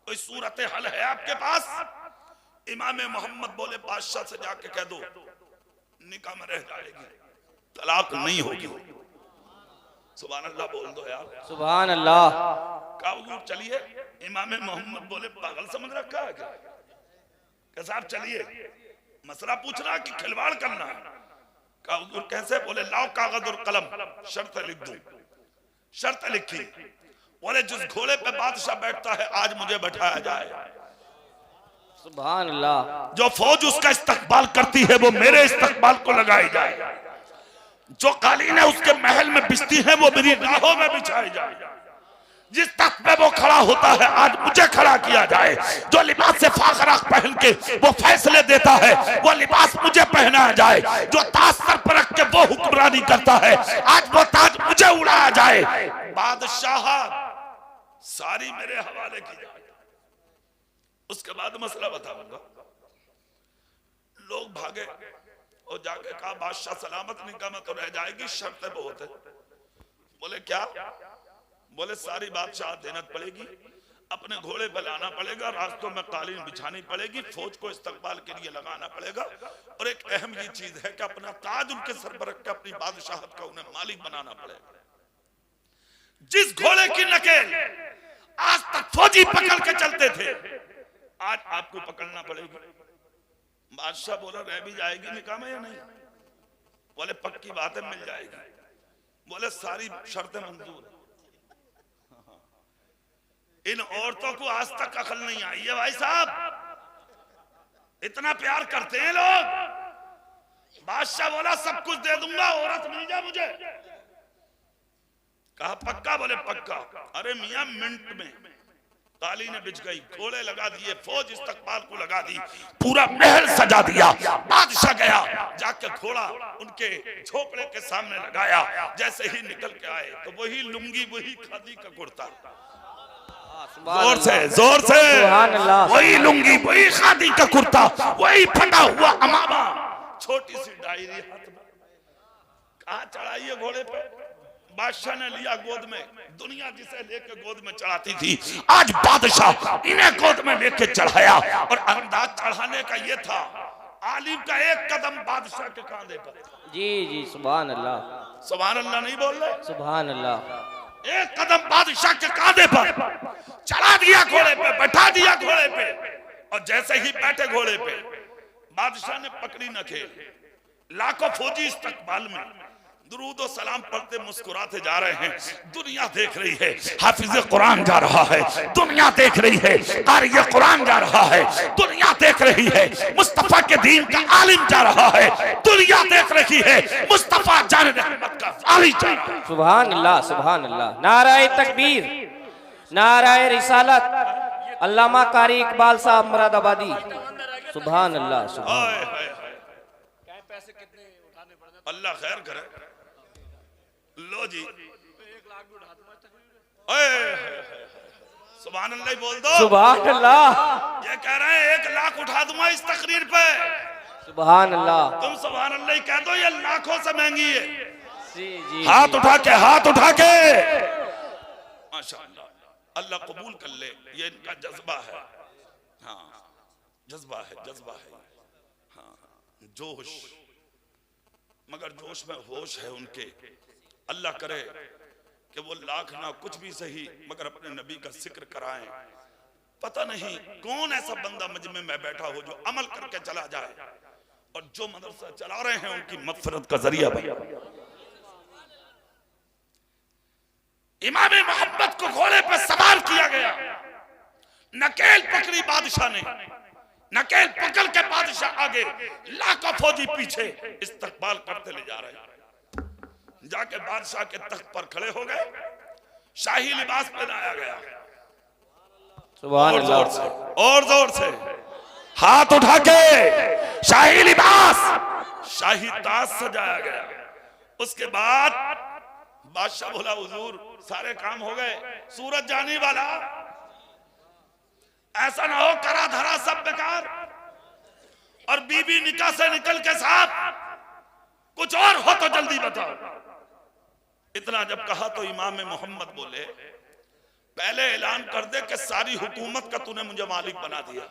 कोई सूरत हल है आपके पास? इमाम मोहम्मद बोले बादशाह से जाके कह दो निकाह में रह जाएगी, तलाक नहीं होगी। सुभान अल्लाह बोल दो यार, सुभान अल्लाह। कहा हुजूर चलिए। इमाम मोहम्मद बोले पागल समझ रखा है क्या? साहब चलिए, मसला पूछना कि खिलवाड़ करना? कहा हुजूर कैसे? बोले लाओ कागज और कलम, शर्त लिख दूं। शर्त लिखी। बोले जिस घोड़े पे बादशाह बैठता है आज मुझे बैठाया जाए। सुभान अल्लाह। जो फौज उसका इस्तकबाल करती है वो मेरे इस्तकबाल को लगाई जाए। जो कालीन है उसके महल में बिछती है वो मेरी राहों में बिछाई जाए। जिस तख्त पे वो खड़ा होता है आज मुझे खड़ा किया जाए। जो लिबास से फाखरा पहन के वो फैसले देता है वो लिबास मुझे पहनाया जाए। जो ताज सर पर रख के वो हुक्मरानी करता है आज वो ताज मुझे उड़ाया जाए। बादशाह सारी मेरे हवाले की जाए। उसके बाद मसला बताऊंगा। लोग भागे और जाके कहा बादशाह सलामत निकाह में तो रह जाएगी, शर्तें बहुत है। बोले क्या? बोले सारी बादशाह देनत पड़ेगी, अपने घोड़े पर लाना पड़ेगा, रास्तों में कालीन बिछानी पड़ेगी, फौज को इस्तकबाल के लिए लगाना पड़ेगा, और एक अहम ये चीज है कि अपना ताज उनके सर पर रख के अपनी बादशाहत का उन्हें मालिक बनाना पड़ेगा। जिस घोड़े की नकेल आज तक फौजी पकड़ के चलते थे, आज आपको पकड़ना पड़ेगी। बादशाह बोला रह भी जाएगी निकाह में या नहीं? बोले पक्की बात है, मिल जाएगी। बोले सारी शर्तें मंजूर। इन औरतों को आज तक अकल नहीं आई है भाई साहब, इतना प्यार करते हैं लोग। बादशाह बोला सब कुछ दे दूंगा, औरत मिल जा मुझे। कहा पक्का? बोले पक्का। अरे मियां मिनट में कालीन बिछ गई, घोड़े लगा दिए, फौज इस्तकबाल को लगा दी, पूरा महल सजा दिया। बादशाह गया, जाके घोड़ा उनके झोपड़े के सामने लगाया। जैसे ही निकल के आए तो वही लुंगी, वही खादी का कुर्ता, जोर से वही लुंगी, वही खादी का कुर्ता, वही फटा हुआ अमामा, छोटी सी डायरी हाथ में। कहा चढ़ाइए घोड़े पे। बादशाह ने लिया गोद में। दुनिया जिसे लेके गोद में चढ़ाती थी, आज बादशाह इन्हें गोद में लेके चढ़ाया। और अंदाज चढ़ाने का ये था, आलिम का एक कदम बादशाह के कांधे पर। जी जी सुभान अल्लाह। सुभान अल्लाह नहीं बोल रहे? सुभान अल्लाह। एक कदम बादशाह के कांधे पर चढ़ा दिया, घोड़े पे बैठा दिया घोड़े पे। और जैसे ही बैठे घोड़े पे, बादशाह ने पकड़ी नकेल। लाखों फौजी इस्तकबाल में दुरूद और सलाम पढ़ते मुस्कुराते जा रहे हैं। दुनिया देख रही है, हाफिज कुरान जा रहा है, दुनिया देख रही है, कारी कुरान जा रहा है, दुनिया देख रही है, मुस्तफा के दीन का आलिम जा रहा है, दुनिया देख रही है, मुस्तफा जान रहमत का वाली जा रहा है। सुभान अल्लाह, सुभान अल्लाह। नाराए तकबीर, नाराए रिसालत, अल्लामा कारी इकबाल साहब मुरादाबादी। सुभान अल्लाह, सुभान अल्लाह खैर करे। लो जी, सुभान अल्लाह बोल दो। सुभान अल्लाह। ये कह रहे हैं 1 लाख उठा दूंगा इस तकरीर पे। सुभान अल्लाह। तुम सुभान अल्लाह कह दो, ये लाखों से महंगी है। जी जी, हाथ उठा के, हाथ उठा के। माशाअल्लाह, अल्लाह कबूल कर ले। ये इनका जज्बा है। हाँ, जज्बा है, जज्बा है। हाँ, जोश, मगर जोश में होश है उनके। अल्लाह करे कि वो लाख ना कुछ भी सही, मगर अपने नबी का जिक्र कराएं। पता नहीं कौन ऐसा बंदा मजमे में बैठा हो जो अमल करके चला जाए, और जो मदरसा चला रहे हैं उनकी मगफिरत का जरिया बने। इमाम मोहम्मद को घोड़े पर सवार किया गया, नकेल पकड़ी बादशाह ने, नकेल पकड़ के बादशाह आगे, लाखों फौजी पीछे इस्तकबाल करते ले जा रहे हैं। जाके बादशाह के तख्त पर खड़े हो गए, शाही लिबास पहनाया गया। सुभान अल्लाह। और जोर से हाथ उठा के शाही लिबास, शाही ताज सजाया गया। उसके बाद बादशाह बोला हुजूर सारे काम हो गए, सूरज जाने वाला, ऐसा ना हो करा धरा सब बेकार, और बीबी निकाह से निकल के साथ कुछ और हो तो जल्दी बताओ। इतना जब कहा तो इमाम मोहम्मद बोले, पहले ऐलान कर दे कि सारी हुकूमत का तूने मुझे मालिक बना दिया।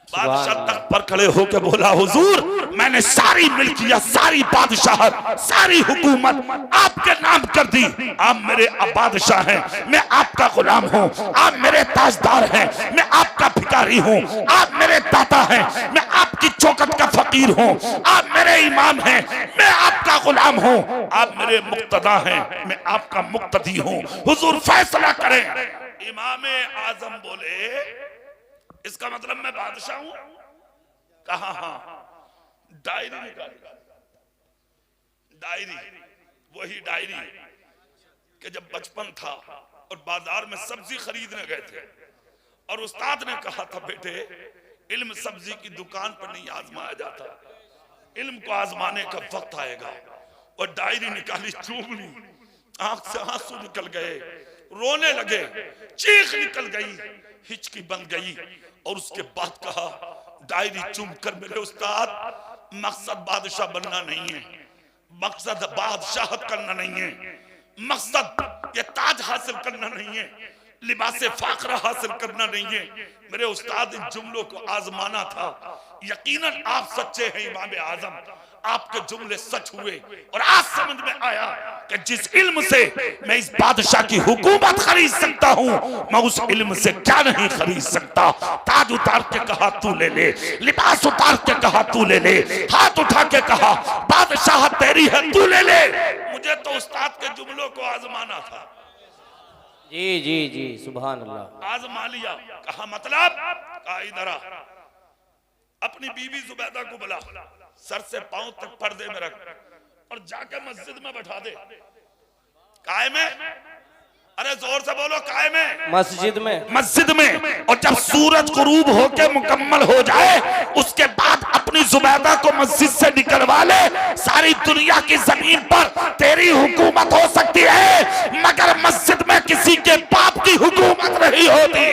बादशाह तख्त पर खड़े होकर बोला हुजूर मैंने सारी मिल्कियत, सारी बादशाहत, सारी हुकूमत आपके नाम कर दी। आप मेरे बादशाह हैं, मैं आपका गुलाम हूँ। आप मेरे ताजदार हैं, मैं आपका भिखारी हूँ। आप मेरे दाता हैं, मैं आपकी चौकट का फकीर हूँ। आप मेरे इमाम हैं, मैं आपका गुलाम हूँ। आप मेरे मुक्तदा हैं, मैं आपका मुक्तदी हूँ। हुजूर फैसला करें। इमाम आजम बोले इसका मतलब मैं बादशाह हूं? कहा हाँ। डायरी निकाली, डायरी, वही डायरी कि जब बचपन था और बाजार में सब्जी खरीदने गए थे, और उस्ताद ने कहा था बेटे इल्म सब्जी की दुकान पर नहीं आजमाया जाता, इल्म को आजमाने का वक्त आएगा। और डायरी निकाली, चूम ली, आंख से आंसू निकल गए, रोने लगे, चीख निकल गई, हिचकी बन गई। और उसके बाद कहा डायरी चूम कर मेरे उस्ताद, मकसद बादशाह बनना नहीं है, मकसद बादशाहत करना नहीं है, मकसद ये ताज हासिल करना नहीं है, लिबासे फाखरा हासिल करना नहीं है। मेरे उस्ताद इन जुमलों को आजमाना था। यकीनन आप सच्चे हैं इमाम आजम, आपके जुमले सच हुए और आज समझ में आया कि जिस इल्म से मैं इस बादशाह की हुकूमत खरीद सकता हूं, मैं उस इल्म से क्या नहीं खरीद सकता। ताज उतार के कहा तू ले ले, लिबास उतार के कहा तू ले ले, हाथ उठा के कहा बादशाह तेरी है तू ले ले। मुझे तो उस्ताद के जुमलों को आजमाना था। जी जी जी, सुभान अल्लाह। आजमा लिया। कहा मतलब? कहा इधर आ, अपनी बीवी जुबैदा को बुला, सर से पांव तक पर्दे में रख और जाके मस्जिद में बैठा दे। काय में? अरे जोर से बोलो, काय में? मस्जिद में। मस्जिद में। और जब सूरज गुरूब होके मुकम्मल हो जाए उसके बाद अपनी जुबैदा को मस्जिद से निकलवा ले। सारी दुनिया की जमीन पर तेरी हुकूमत हो सकती है मगर मस्जिद में किसी के बाप की हुकूमत नहीं होती।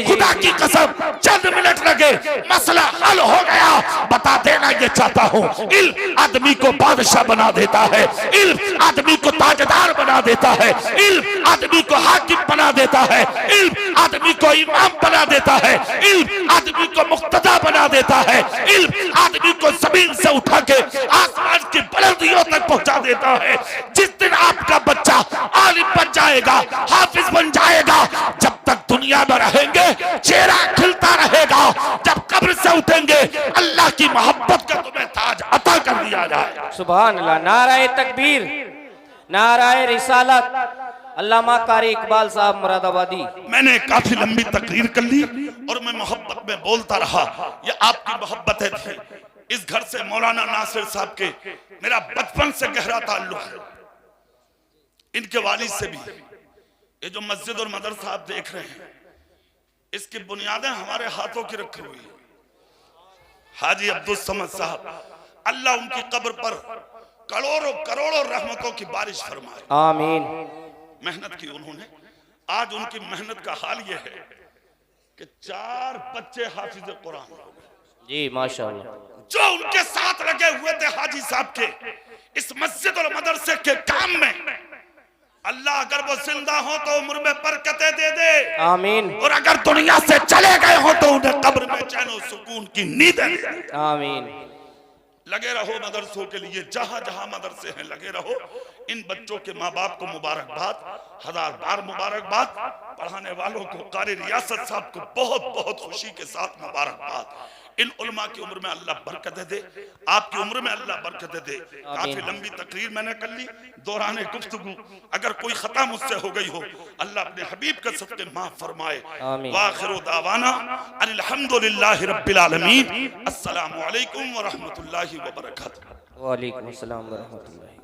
खुदा की कसम, चंद मिनट लगे मसला हल हो गया। बता देना ये चाहता हूँ, इल्म आदमी को बादशाह बना देता है, इल्म आदमी को ताजदार बना देता है, इल्म आदमी को हाकिम बना देता है, इल्म आदमी को इमाम बना देता है, इल्म आदमी को मुक्तदा बना देता है, इल्म आदमी को जमीन से उठा के आसमान की बुलंदियों तक पहुंचा देता है। जिस दिन आपका बच्चा आलिम बन जाएगा, हाफिज बन जाएगा, जब तक दुनिया में रहेंगे चेहरा खिलता रहेगा। जब कब्र से उठेंगे अल्लाह की मोहब्बत का तुम्हें ताज अता कर दिया जाए। सुभान अल्लाह। नाराए तकबीर, नाराए रिसालत। अल्लामा कारी इकबाल साहब मुरादाबादी। मैंने काफी लंबी तकरीर कर ली और मैं मोहब्बत में बोलता रहा। ये आपकी मोहब्बत है। इस घर से मौलाना नासिर साहब के मेरा बचपन से गहरा ताल्लुक है, इनके वालिद से भी। ये जो मस्जिद और मदरसा आप देख रहे हैं, इसकी बुनियादें हमारे हाथों की रखी हुई है। हाजी अब्दुल समद साहब, अल्लाह उनकी कब्र पर करोड़ों करोड़ों रहमतों की बारिश फरमाए। आमीन। मेहनत की उन्होंने। आज उनकी मेहनत का हाल यह है कि 4 बच्चे हाफिज कुरान हो गए। जी माशाअल्लाह। जो उनके साथ लगे हुए थे हाजी साहब के इस मस्जिद और मदरसे के काम में, अल्लाह अगर वो जिंदा हो तो उम्र में बरकतें दे दे। आमीन। और अगर दुनिया से चले गए हो तो उन्हें कब्र में चैन और सुकून की नींद दे। आमीन। लगे रहो मदरसों के लिए, जहां जहां मदरसे हैं लगे रहो। इन बच्चों के माँ बाप को मुबारकबाद, 1000 बार मुबारकबाद। पढ़ाने वालों को, कारी रियासत साहब को बहुत बहुत खुशी के साथ मुबारकबाद। इन उलमा की उम्र में अल्लाह बरकत दे, आपकी उम्र में अल्लाह बरकत दे। काफी लंबी तकरीर मैंने कर ली, दौरान गुफ्तगू अगर कोई खता मुझसे हो गई हो अल्लाह अपने हबीब के सदके माफ फरमाए। वाखिरु दावाना अनिल हम्दुलिल्लाहि रब्बिल आलमीन। अस्सलामु अलैकुम व रहमतुल्लाहि व बरकातहू। वालेकुम अस्सलाम व रहमतुल्लाहि।